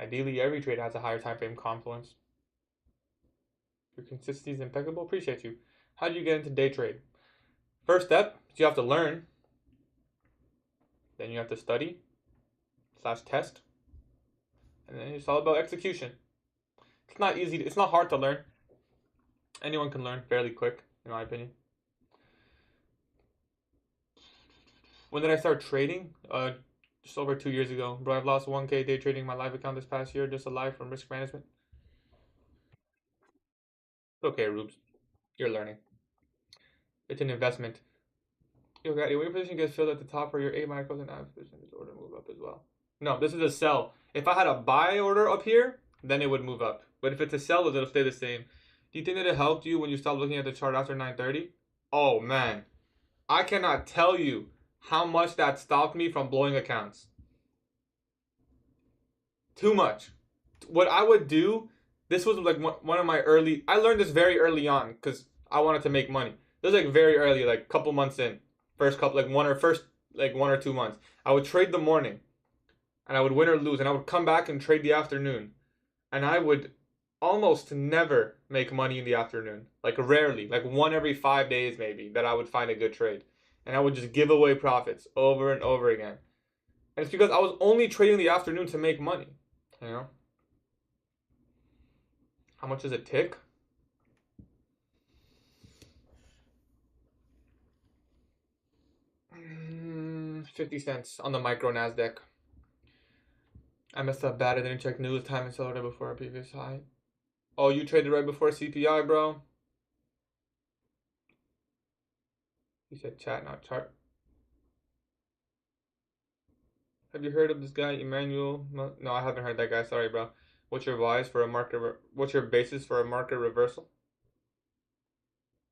Ideally, every trade has a higher time frame confluence. Your consistency is impeccable. Appreciate you. How do you get into day trade? First step is you have to learn. Then you have to study / test. And then it's all about execution. It's not easy. It's not hard to learn. Anyone can learn fairly quick, in my opinion. When did I start trading? Just over 2 years ago. Bro, I've lost 1K day trading my live account this past year, just alive from risk management. It's okay, Rubes. You're learning. It's an investment. Yo, Gatie, when your position gets filled at the top for your A micros and I position, this order move up as well. No, this is a sell. If I had a buy order up here, then it would move up. But if it's a sell, it'll stay the same. Do you think that it helped you when you stopped looking at the chart after 9:30? Oh, man. I cannot tell you how much that stopped me from blowing accounts. Too much. What I would do, this was like one of my early, I learned this very early on because I wanted to make money. This was like very early, like couple months in. First 1 or 2 months. I would trade the morning and I would win or lose and I would come back and trade the afternoon. And I would almost never make money in the afternoon. Like rarely, like 1 every 5 days maybe that I would find a good trade. And I would just give away profits over and over again. And it's because I was only trading the afternoon to make money, you know? How much does it tick? 50 cents on the micro NASDAQ. I messed up bad. I didn't check news time and sold it before our previous high. Oh, you traded right before CPI, bro? You said chat, not chart. Have you heard of this guy, Emmanuel? No, I haven't heard that guy. Sorry, bro. What's your bias for a market? What's your basis for a market reversal?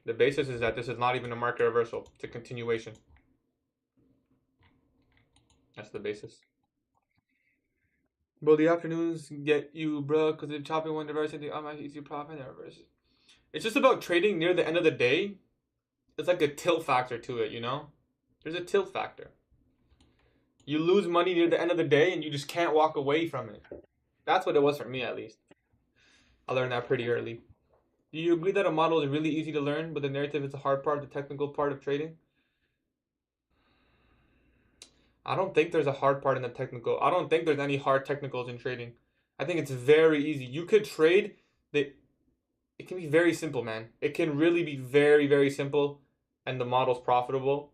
The basis is that this is not even a market reversal. It's a continuation. That's the basis. Bro, the afternoons get you, bro, because the chopping one reversing the easy profit and reverse. It's just about trading near the end of the day. It's like a tilt factor to it, you know? There's a tilt factor. You lose money near the end of the day and you just can't walk away from it. That's what it was for me, at least. I learned that pretty early. Do you agree that a model is really easy to learn, but the narrative is the hard part, the technical part of trading? I don't think there's a hard part in the technical. I don't think there's any hard technicals in trading. I think it's very easy. You could trade the. It can be very simple, man. It can really be very, very simple, and the model's profitable.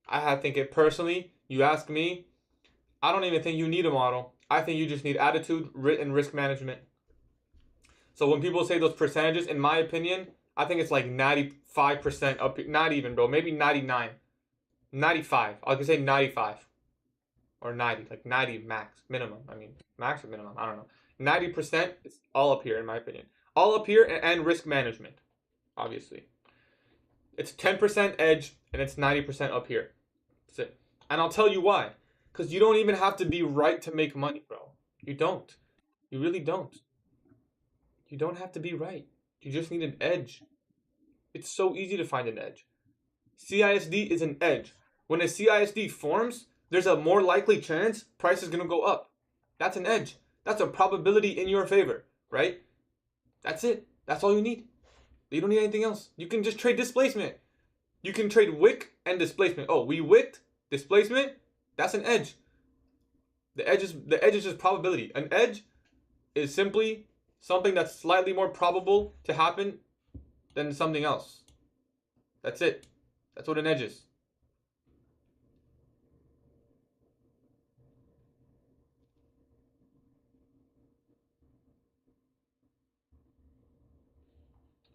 I think it personally. You ask me, I don't even think you need a model. I think you just need attitude, and risk management. So when people say those percentages, in my opinion, I think it's like 95% up. Not even, bro. Maybe 99, 95. I could say 95. Or 90, like 90 max, minimum. I mean, max or minimum, I don't know. 90% is all up here, in my opinion. All up here and risk management, obviously. It's 10% edge and it's 90% up here. That's it. And I'll tell you why. Because you don't even have to be right to make money, bro. You don't. You really don't. You don't have to be right. You just need an edge. It's so easy to find an edge. CISD is an edge. When a CISD forms, there's a more likely chance price is going to go up. That's an edge. That's a probability in your favor, right? That's it. That's all you need. You don't need anything else. You can just trade displacement. You can trade wick and displacement. Oh, we wicked displacement. That's an edge. The edge is just probability. An edge is simply something that's slightly more probable to happen than something else. That's it. That's what an edge is.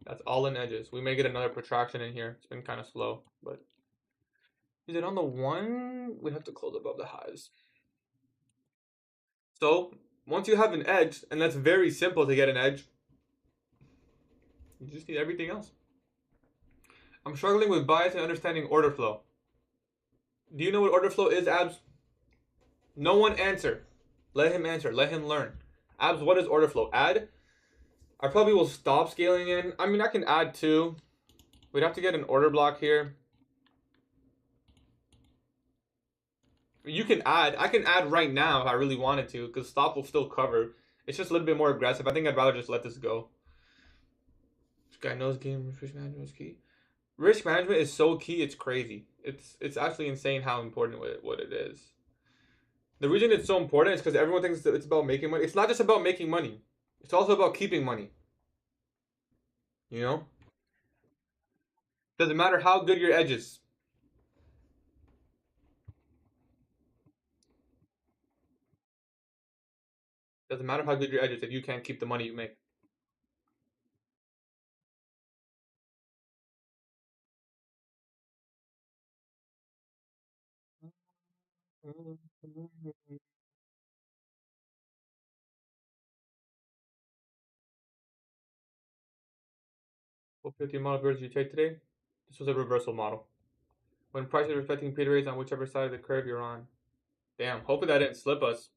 That's all in edges. We may get another protraction in here. It's been kind of slow, but is it on the one? We have to close above the highs. So once you have an edge, and that's very simple to get an edge, you just need everything else. I'm struggling with bias and understanding order flow. Do you know what order flow is, Abs? No one answer. Let him answer. Let him learn. Abs, what is order flow? Add? I probably will stop scaling in. I mean, I can add too. We'd have to get an order block here. You can add. I can add right now if I really wanted to, because stop will still cover. It's just a little bit more aggressive. I think I'd rather just let this go. This guy knows game risk management is key. Risk management is so key, it's crazy. It's actually insane how important what it is. The reason it's so important is because everyone thinks that it's about making money. It's not just about making money. It's also about keeping money. You know? Doesn't matter how good your edge is. Doesn't matter how good your edge is if you can't keep the money you make. What 50 model birds did you take today? This was a reversal model. When price is respecting Peter rates on whichever side of the curve you're on. Damn, hopefully that didn't slip us.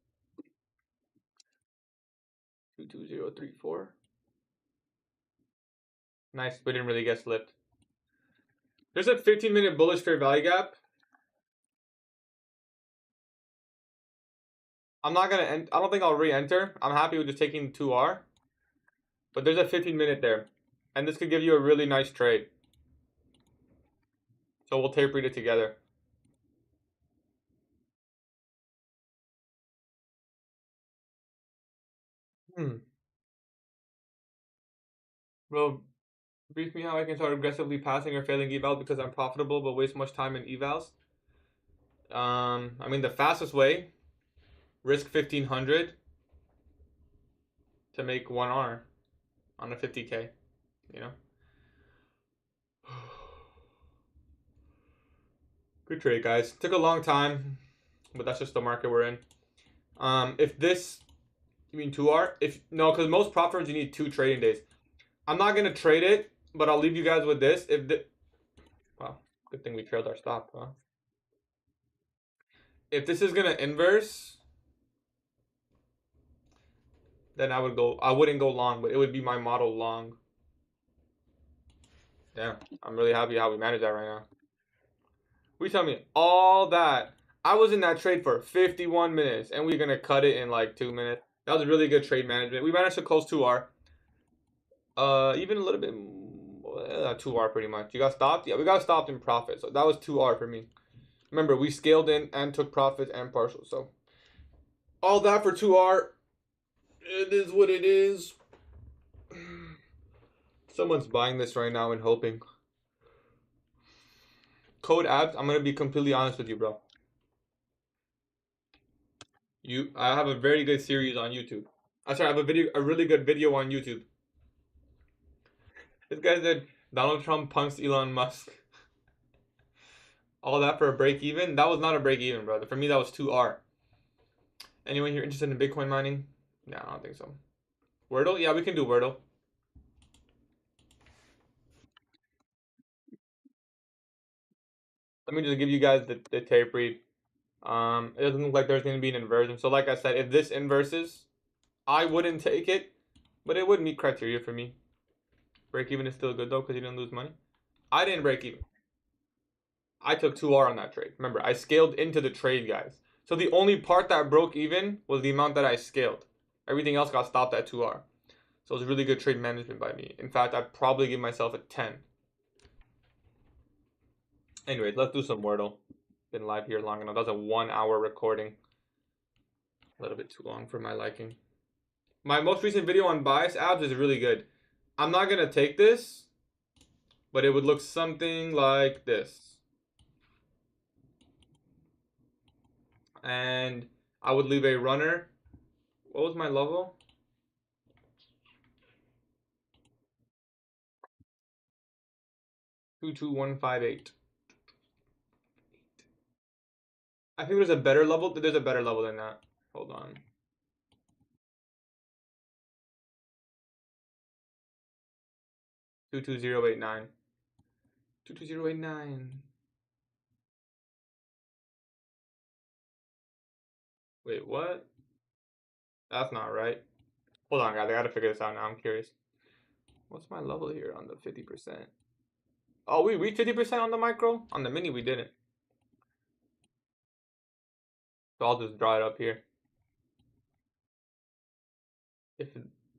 22034. Nice, we didn't really get slipped. There's a 15-minute bullish fair value gap. I'm not gonna end. I don't think I'll re-enter. I'm happy with just taking 2R. But there's a 15-minute there. And this could give you a really nice trade. So we'll tape read it together. Bro, brief me how I can start aggressively passing or failing evals because I'm profitable but waste much time in evals. I mean, the fastest way, risk 1,500 to make 1R on a 50K, you know? Good trade, guys. Took a long time, but that's just the market we're in. If this, you mean 2R? No, because most prop firms you need 2 trading days. I'm not gonna trade it, but I'll leave you guys with this. Wow, good thing we trailed our stop, huh? If this is gonna inverse, then I wouldn't go long, but it would be my model long. Damn, I'm really happy how we managed that right now. We tell me all that. I was in that trade for 51 minutes, and we're gonna cut it in like 2 minutes. That was really good trade management. We managed to close 2R. Even a little bit 2R pretty much. You got stopped? Yeah, we got stopped in profit. So that was 2R for me. Remember, we scaled in and took profits and partial. So all that for 2R. It is what it is. Someone's buying this right now and hoping. Code abs. I'm gonna be completely honest with you, bro. I have a very good series on YouTube. I have a really good video on YouTube. This guy said Donald Trump punched Elon Musk. All that for a break even? That was not a break even, brother. For me, that was 2R. Anyone here interested in Bitcoin mining? No, I don't think so. Wordle? Yeah, we can do Wordle. Let me just give you guys the tape read. It doesn't look like there's going to be an inversion. So like I said, if this inverses, I wouldn't take it, but it would meet criteria for me. Break even is still good though because you didn't lose money. I didn't break even. I took 2R on that trade. Remember, I scaled into the trade, guys. So the only part that broke even was the amount that I scaled. Everything else got stopped at 2R. So it was really good trade management by me. In fact, I'd probably give myself a 10. Anyways, let's do some Wordle. Been live here long enough. That was a 1-hour recording. A little bit too long for my liking. My most recent video on bias abs is really good. I'm not going to take this, but it would look something like this. And I would leave a runner. What was my level? Two two 158. I think there's a better level. There's a better level than that. Hold on. 22089. 22089. Wait, what? That's not right. Hold on, guys. I gotta figure this out now. I'm curious. What's my level here on the 50%? Oh, we reached 50% on the micro? On the mini, we didn't. So I'll just draw it up here. If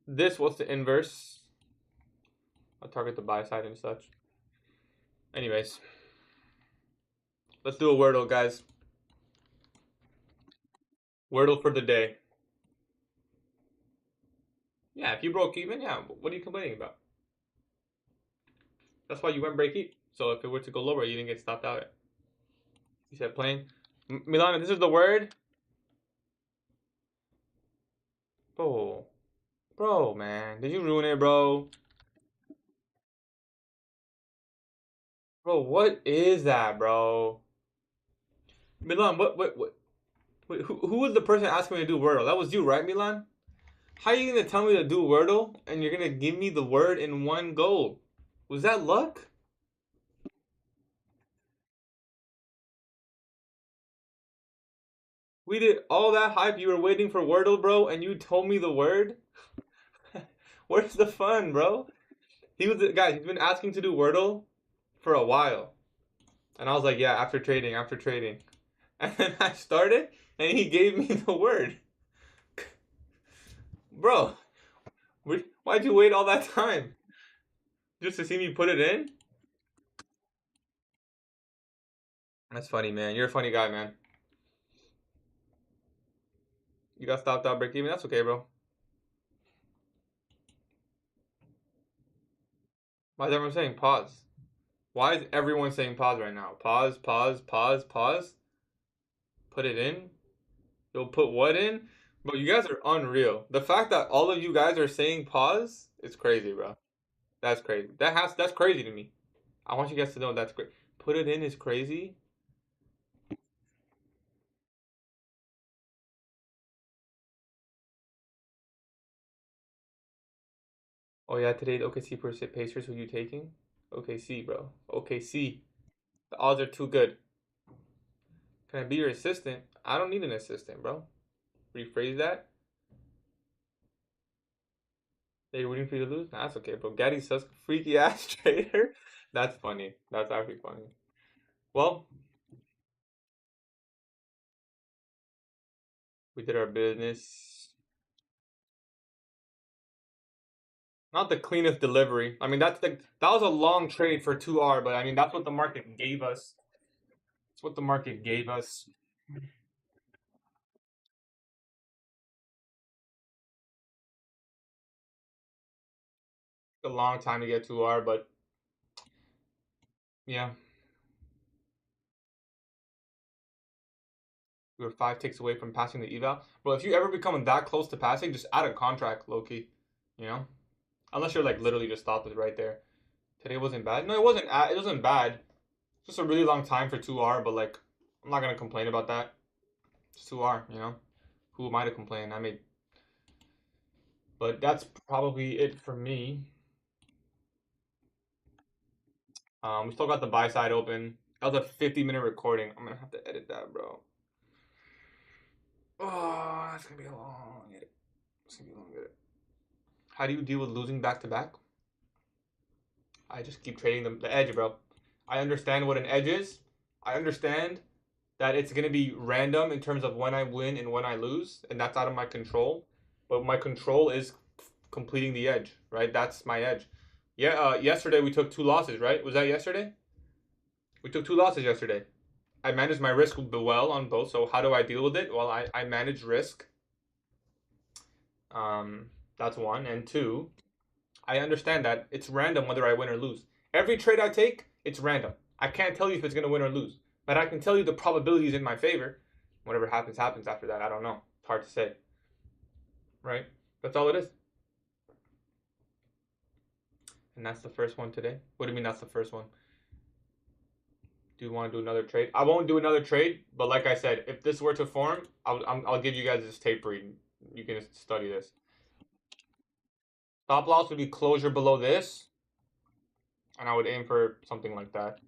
this was the inverse, I'll target the buy side and such. Anyways, let's do a Wordle, guys. Wordle for the day. Yeah, if you broke even, yeah, what are you complaining about? That's why you went break even. So if it were to go lower, you didn't get stopped out. You said plain. Milan, this is the word. Bro, man, did you ruin it, bro? Bro, what is that, bro? Milan, wait, who was the person asking me to do Wordle? That was you, right, Milan? How are you gonna tell me to do Wordle and you're gonna give me the word in one go? Was that luck? We did all that hype. You were waiting for Wordle, bro, and you told me the word? Where's the fun, bro? Guys, he's been asking to do Wordle for a while. And I was like, yeah, after trading. And then I started, and he gave me the word. Bro, why'd you wait all that time? Just to see me put it in? That's funny, man. You're a funny guy, man. You got stopped out break even. That's okay, bro. Why is everyone saying pause? Why is everyone saying pause right now? Pause, pause, pause, pause. Put it in? You'll put what in? Bro, you guys are unreal. The fact that all of you guys are saying pause is crazy, bro. That's crazy. That's crazy to me. I want you guys to know that's great. Put it in is crazy. Oh yeah, today OKC versus Pacers. Who you taking? OKC, bro. OKC. The odds are too good. Can I be your assistant? I don't need an assistant, bro. Rephrase that. They rooting for you to lose? Nah, that's okay, bro. Gaddy's such a freaky ass trader. That's funny. That's actually funny. Well, we did our business. Not the cleanest delivery. I mean, that was a long trade for 2R, but I mean that's what the market gave us. That's what the market gave us. A long time to get 2R, but yeah, we were 5 ticks away from passing the eval. But if you ever become that close to passing, just add a contract, low key. You know, unless you're like literally just stop it right there. Today wasn't bad. No, it wasn't. It wasn't bad. Just a really long time for 2R, but like I'm not gonna complain about that. It's 2R, you know. Who am I to complain? I made, but that's probably it for me. We still got the buy side open. That was a 50-minute recording. I'm gonna have to edit that, bro. Oh, that's gonna be a long edit. It's gonna be a long edit. How do you deal with losing back to back? I just keep trading the edge, bro. I understand what an edge is. I understand that it's gonna be random in terms of when I win and when I lose, and that's out of my control. But my control is completing the edge, right? That's my edge. Yeah. Yesterday we took 2 losses, right? Was that yesterday? We took 2 losses yesterday. I managed my risk well on both. So how do I deal with it? Well, I manage risk. That's one. And two, I understand that it's random whether I win or lose. Every trade I take, it's random. I can't tell you if it's going to win or lose. But I can tell you the probability is in my favor. Whatever happens, happens after that. I don't know. It's hard to say. Right? That's all it is. And that's the first one today. What do you mean that's the first one? Do you want to do another trade? I won't do another trade, but like I said, if this were to form, I'll give you guys this tape read. You can study this. Stop loss would be closure below this, and I would aim for something like that.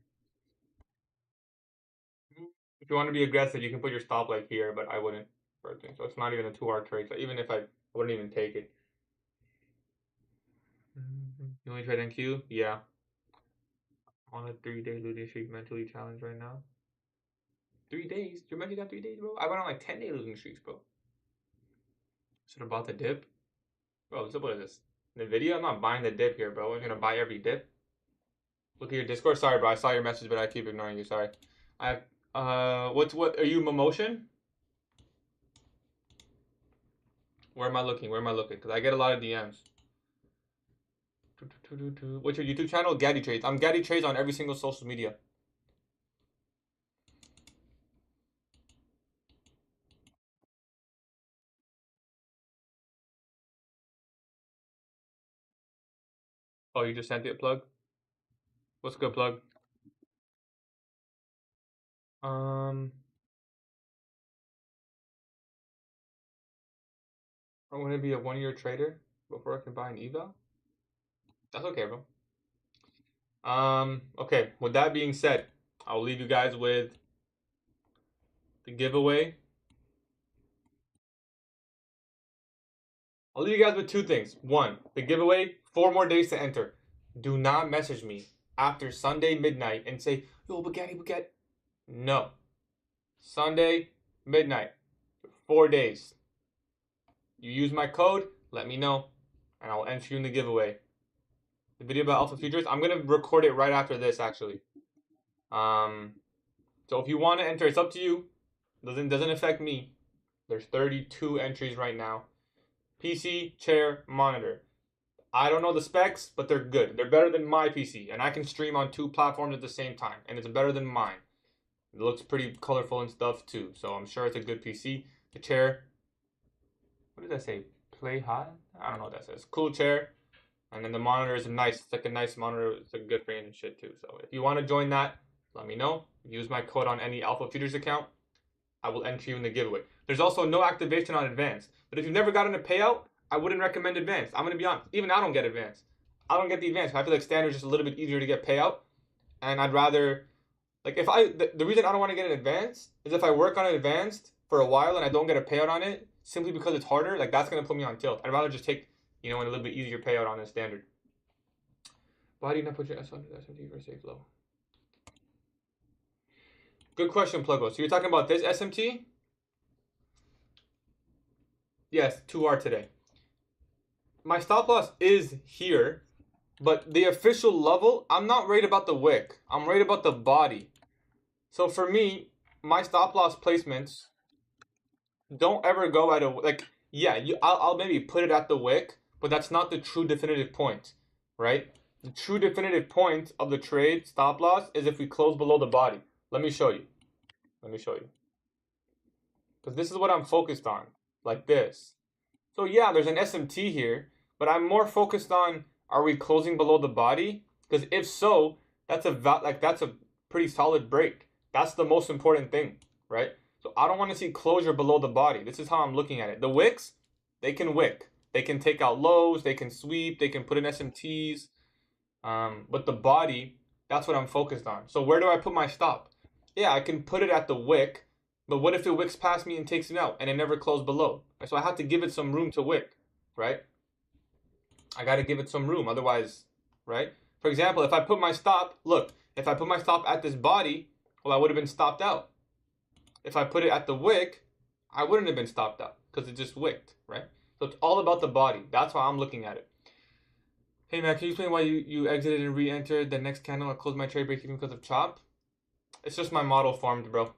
If you want to be aggressive, you can put your stop like here, but I wouldn't. So it's not even a 2R trade. So even if I wouldn't even take it. You only trade NQ? Yeah. On a 3-day losing streak, mentally challenged right now. 3 days? You mentally got 3 days, bro? I went on like 10-day losing streaks, bro. Should have bought the dip. Bro, what is this? NVIDIA? I'm not buying the dip here, bro. I'm gonna buy every dip. Look at your Discord. Sorry, bro. I saw your message, but I keep ignoring you. Sorry. I have, what, are you Momotion? Where am I looking? Where am I looking? Because I get a lot of DMs. What's your YouTube channel? GatieTrades. I'm GatieTrades on every single social media. Oh, you just sent it, plug? What's good, plug? I'm gonna be a 1-year trader before I can buy an eval. That's okay, bro. Okay. With that being said, I'll leave you guys with the giveaway. I'll leave you guys with 2 things. 1, the giveaway, 4 more days to enter. Do not message me after Sunday midnight and say, yo, Bugatti. No. Sunday midnight. 4 days. You use my code, let me know, and I'll enter you in the giveaway. The video about alpha futures, I'm gonna record it right after this, actually. So if you want to enter, it's up to you. Doesn't affect me. There's 32 entries right now. PC, chair, monitor. I don't know the specs, but they're good. They're better than my PC, and I can stream on 2 platforms at the same time, and it's better than mine. It looks pretty colorful and stuff too. So I'm sure it's a good PC. The chair, what did that say? Play high? I don't know what that says. Cool chair. And then the monitor is nice. It's like a nice monitor. It's a good frame and shit too. So if you want to join that, let me know. Use my code on any Alpha Futures account. I will enter you in the giveaway. There's also no activation on Advanced. But if you've never gotten a payout, I wouldn't recommend Advanced. I'm going to be honest. Even I don't get Advanced. I don't get the Advanced. I feel like Standard is just a little bit easier to get payout. And I'd rather, like, if the reason I don't want to get an Advanced is if I work on an Advanced for a while and I don't get a payout on it, simply because it's harder, like, that's going to put me on tilt. I'd rather just take, a little bit easier payout on a Standard. Why do you not put your S under the SMT for safe low? Good question, Pluggo. So you're talking about this SMT? Yes, 2R today. My stop loss is here, but the official level, I'm not worried about the wick. I'm worried about the body. So for me, my stop loss placements don't ever go at a, like, yeah, I'll maybe put it at the wick, but that's not the true definitive point, right? The true definitive point of the trade stop loss is if we close below the body. Let me show you. Because this is what I'm focused on, like this. So yeah, there's an SMT here, but I'm more focused on, are we closing below the body? Because if so, that's a pretty solid break. That's the most important thing, right? So I don't want to see closure below the body. This is how I'm looking at it. The wicks, they can wick. They can take out lows, they can sweep, they can put in SMTs. But the body, that's what I'm focused on. So where do I put my stop? Yeah, I can put it at the wick, but what if it wicks past me and takes it out and it never closed below? So I have to give it some room to wick, right? I got to give it some room, otherwise, right? For example, if I put my stop, look, if I put my stop at this body, well, I would have been stopped out. If I put it at the wick, I wouldn't have been stopped out because it just wicked, right? So it's all about the body. That's why I'm looking at it. Hey man, can you explain why you exited and re-entered the next candle and closed my trade break even because of chop? It's just my model formed, bro.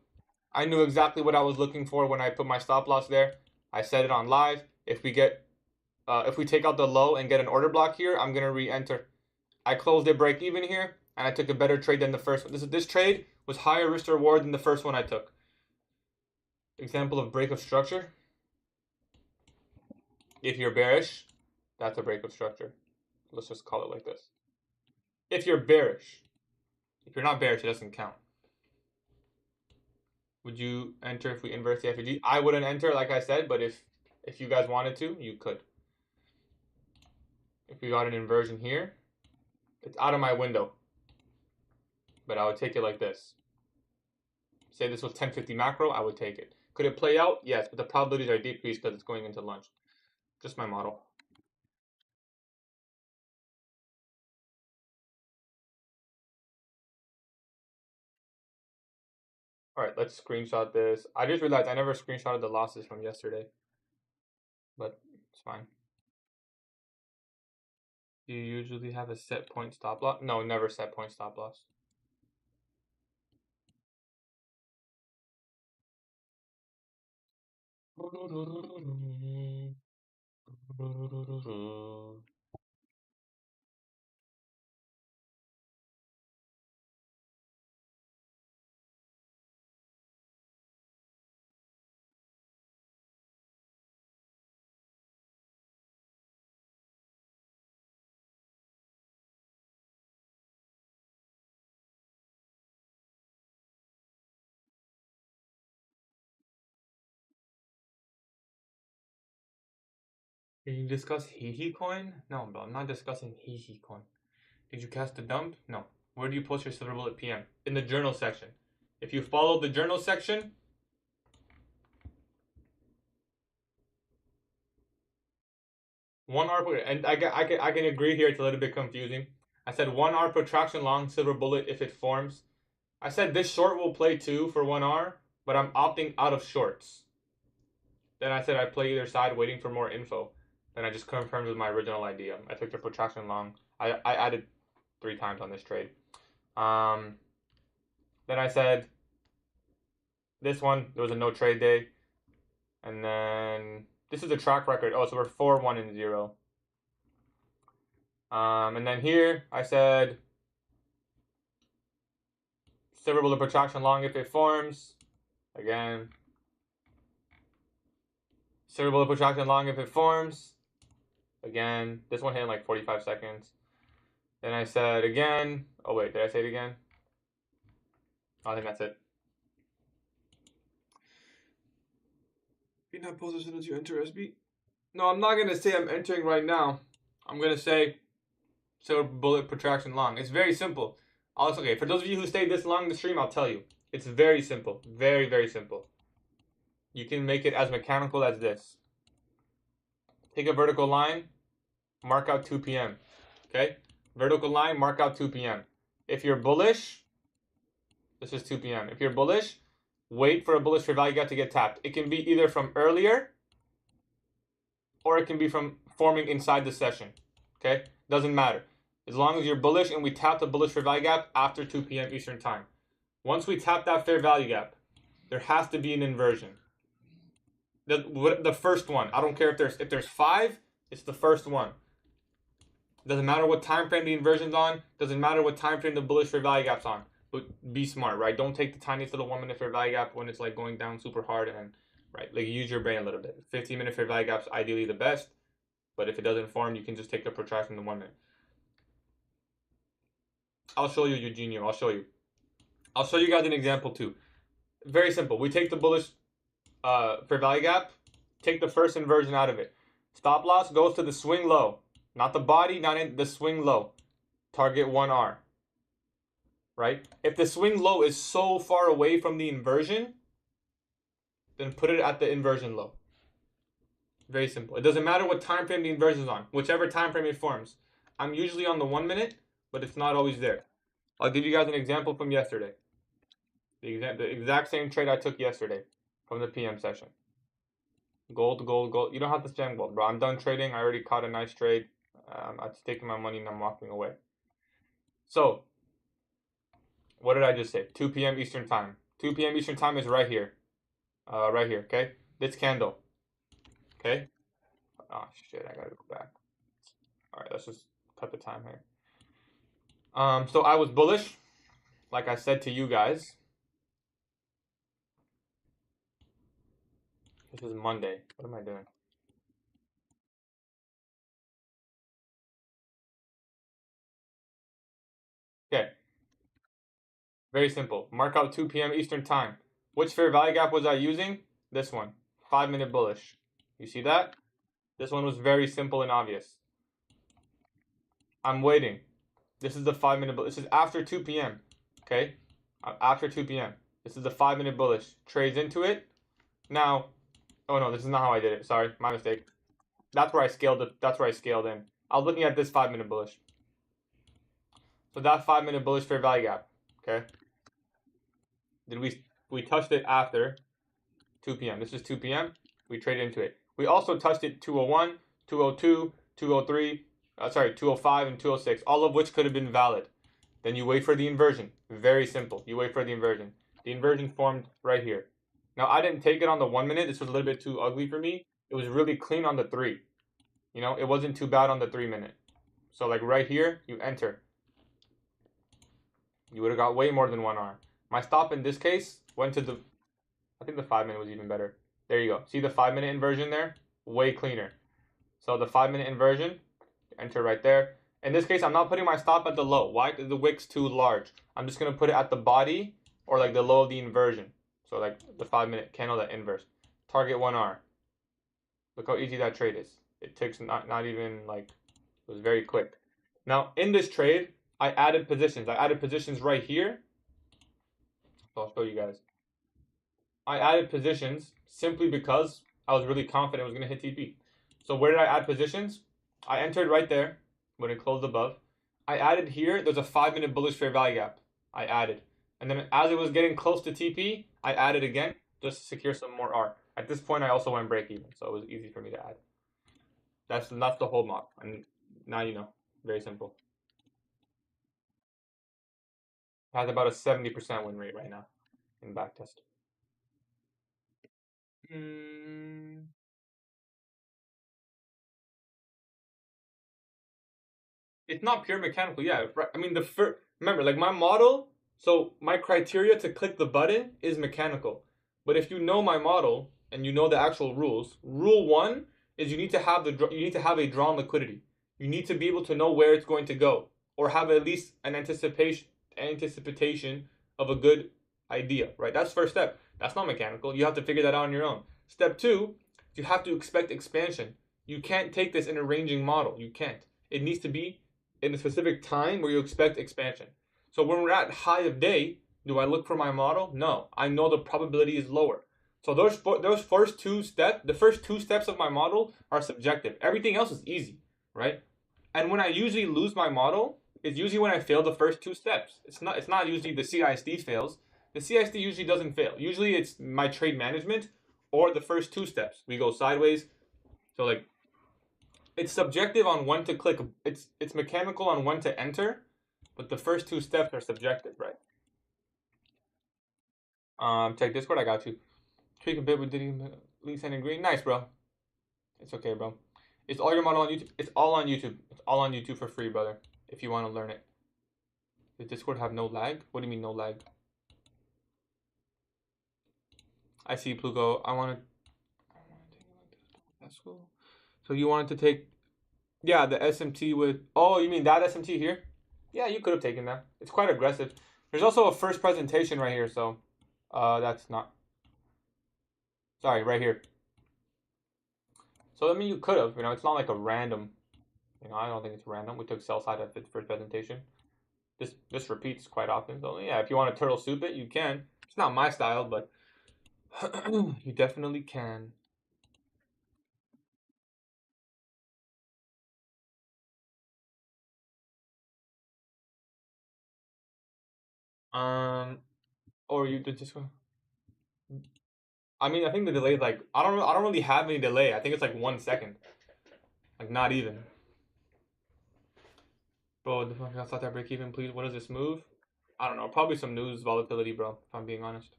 I knew exactly what I was looking for when I put my stop loss there. I said it on live. If we take out the low and get an order block here, I'm gonna re-enter. I closed it break even here, and I took a better trade than the first one. This trade was higher risk to reward than the first one I took. Example of break of structure. If you're bearish, that's a break of structure. Let's just call it like this. If you're bearish. If you're not bearish, it doesn't count. Would you enter if we inverse the FEG? I wouldn't enter, like I said, but if you guys wanted to, you could. If we got an inversion here, it's out of my window. But I would take it like this. Say this was 1050 macro, I would take it. Could it play out? Yes, but the probabilities are decreased because it's going into lunch. Just my model. All right, let's screenshot this. I just realized I never screenshotted the losses from yesterday, but it's fine. Do you usually have a set point stop loss? No, never set point stop loss. Can you discuss Hehe coin? No, bro, I'm not discussing Hehe coin. Did you cast the dump? No. Where do you post your silver bullet PM? In the journal section. If you follow the journal section, one R, and I can agree here. It's a little bit confusing. I said 1R protraction long silver bullet if it forms. I said this short will play too for 1R, but I'm opting out of shorts. Then I said I play either side, waiting for more info. Then I just confirmed with my original idea. I took the protraction long. I added 3 times on this trade. Then I said this one, there was a no trade day. And then this is the track record. Oh, so we're 4-1-0. And then here I said Silver bullet protraction long if it forms. Again. Silver bullet protraction long if it forms. Again. This one hit in like 45 seconds. Then I said again. Oh wait, did I say it again? I think that's it. You're not pause as soon as you enter SB? No, I'm not gonna say I'm entering right now. I'm gonna say silver bullet protraction long. It's very simple. Also, okay, for those of you who stayed this long in the stream, I'll tell you. It's very simple. Very, very simple. You can make it as mechanical as this. Take a vertical line, mark out 2 p.m. Okay? Vertical line, mark out 2 p.m. If you're bullish, this is 2 p.m. If you're bullish, wait for a bullish fair value gap to get tapped. It can be either from earlier or it can be from forming inside the session. Okay? Doesn't matter. As long as you're bullish and we tap the bullish fair value gap after 2 p.m. Eastern time. Once we tap that fair value gap, there has to be an inversion. The first one. I don't care if there's 5, it's the first one. Doesn't matter what time frame the inversion's on. Doesn't matter what time frame the bullish fair value gap's on. But be smart, right? Don't take the tiniest little 1 minute fair value gap when it's like going down super hard and right. Like use your brain a little bit. 15-minute fair value gap's ideally the best, but if it doesn't form, you can just take the protraction to 1 minute. I'll show you, Eugenio. I'll show you. I'll show you guys an example too. Very simple. We take the bullish fair value gap, take the first inversion out of it. Stop loss goes to the swing low, not the body, not in the swing low. Target 1R. Right? If the swing low is so far away from the inversion, then put it at the inversion low. Very simple. It doesn't matter what time frame the inversion is on, whichever time frame it forms. I'm usually on the 1 minute, but it's not always there. I'll give you guys an example from yesterday. The exact same trade I took yesterday from the PM session. Gold, gold, gold. You don't have to spam gold, bro. I'm done trading. I already caught a nice trade. I'm taking my money and I'm walking away. So, what did I just say? 2 p.m. Eastern time. 2 p.m. Eastern time is right here. Right here, okay? This candle. Okay? Oh, shit. I gotta go back. Alright, let's just cut the time here. So I was bullish. Like I said to you guys. This is Monday. What am I doing? Okay. Very simple. Mark out 2 p.m. Eastern time. Which fair value gap was I using? This one. 5-minute bullish. You see that? This one was very simple and obvious. I'm waiting. This is the 5-minute bullish. This is after 2 p.m. Okay? After 2 p.m. This is the 5-minute bullish. Trades into it. Now, oh no, this is not how I did it. Sorry, my mistake. That's where I scaled it. That's where I scaled in. I was looking at this 5-minute bullish. So that 5-minute bullish fair value gap. Okay? Did we touched it after 2 p.m. This is 2 p.m. We traded into it. We also touched it 201, 202, 203, 205, and 206, all of which could have been valid. Then you wait for the inversion. Very simple. You wait for the inversion. The inversion formed right here. Now, I didn't take it on the 1 minute. This was a little bit too ugly for me. It was really clean on the 3. You know, it wasn't too bad on the 3 minute. So, like right here, you enter. You would have got way more than 1R. My stop in this case went to the, I think the 5 minute was even better. There you go. See the 5 minute inversion there? Way cleaner. So the 5 minute inversion, enter right there. In this case, I'm not putting my stop at the low. Why? Because the wick's too large. I'm just going to put it at the body or like the low of the inversion. So like the 5 minute candle that inverse. Target 1R. Look how easy that trade is. It takes not even like, it was very quick. Now in this trade, I added positions. I added positions right here. So I'll show you guys. I added positions simply because I was really confident it was going to hit TP. So where did I add positions? I entered right there when it closed above. I added here. There's a 5-minute bullish fair value gap. I added. And then as it was getting close to TP, I added again just to secure some more R. At this point, I also went break even. So it was easy for me to add. That's the whole mock. And now you know. Very simple. It has about a 70% win rate right now in backtest. It's not pure mechanical. Yeah, right. I mean, remember, like my model So my criteria to click the button is mechanical. But if you know my model and you know the actual rules, rule 1 is you need to have a drawn liquidity. You need to be able to know where it's going to go, or have at least an anticipation of a good idea, right? That's first step. That's not mechanical. You have to figure that out on your own. Step 2, you have to expect expansion. You can't take this in a ranging model. You can't. It needs to be in a specific time where you expect expansion. So when we're at high of day, do I look for my model? No, I know the probability is lower. So those first two steps, the first two steps of my model are subjective. Everything else is easy, right? And when I usually lose my model, it's usually when I fail the first two steps. It's not usually the CISD fails. The CISD usually doesn't fail. Usually it's my trade management or the first two steps. We go sideways. So like it's subjective on when to click. It's mechanical on when to enter, but the first two steps are subjective, right? Check Discord. I got you. Tweak a bit with Diddy, Lee and Green. Nice, bro. It's okay, bro. It's all your model on YouTube. It's all on YouTube. It's all on YouTube for free, brother. If you want to learn it. Does Discord have no lag? What do you mean no lag? I see Plugo. I want to take it like this. That's cool. So you wanted to take, yeah, the SMT with. Oh, you mean that SMT here? Yeah, you could have taken that. It's quite aggressive. There's also a first presentation right here, so that's not. Sorry, right here. So I mean, you could have. It's not like a random. I don't think it's random. We took sell side at the first presentation. This repeats quite often. So yeah, if you want to turtle soup it, you can. It's not my style, but you definitely can. Or you did just. I mean, I think the delay is like I don't really have any delay. I think it's like 1 second, like not even. Bro, the fuck, I thought that break even, please. What does this move? I don't know. Probably some news volatility, bro. If I'm being honest.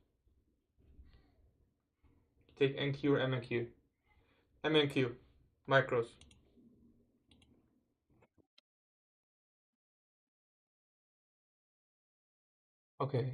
Take NQ or MNQ? MNQ, micros. Okay.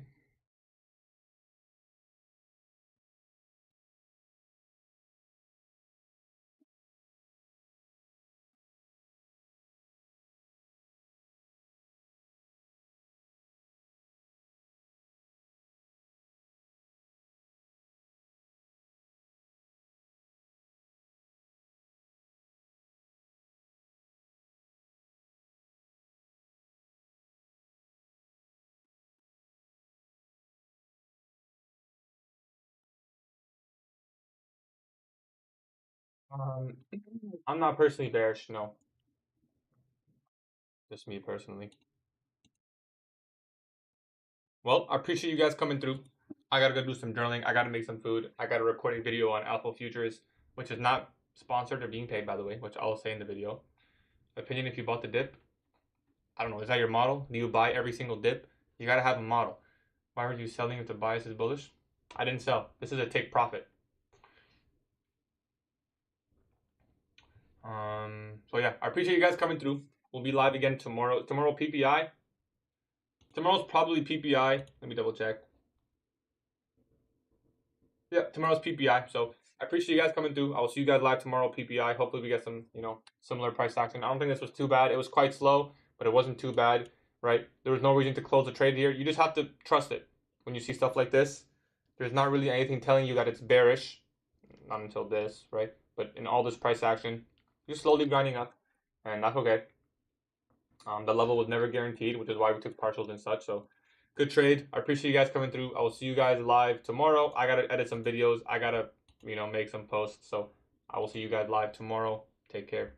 Um, I'm not personally bearish. No, just me personally. Well, I appreciate you guys coming through. I gotta go do some journaling. I gotta make some food. I gotta record a video on Alpha Futures, which is not sponsored or being paid, by the way, which I'll say in the video. Opinion: if you bought the dip, I don't know. Is that your model? Do you buy every single dip? You gotta have a model. Why were you selling if the bias is bullish? I didn't sell. This is a take profit. So yeah, I appreciate you guys coming through. We'll be live again tomorrow. Tomorrow PPI. Tomorrow's probably PPI. Let me double check. Yeah, tomorrow's PPI. So I appreciate you guys coming through. I will see you guys live tomorrow PPI. Hopefully we get some, similar price action. I don't think this was too bad. It was quite slow, but it wasn't too bad, right? There was no reason to close the trade here. You just have to trust it. When you see stuff like this, there's not really anything telling you that it's bearish. Not until this, right? But in all this price action, you're slowly grinding up, and that's okay. The level was never guaranteed, which is why we took partials and such. So good trade. I appreciate you guys coming through. I will see you guys live tomorrow. I gotta edit some videos. I gotta, make some posts. So I will see you guys live tomorrow. Take care.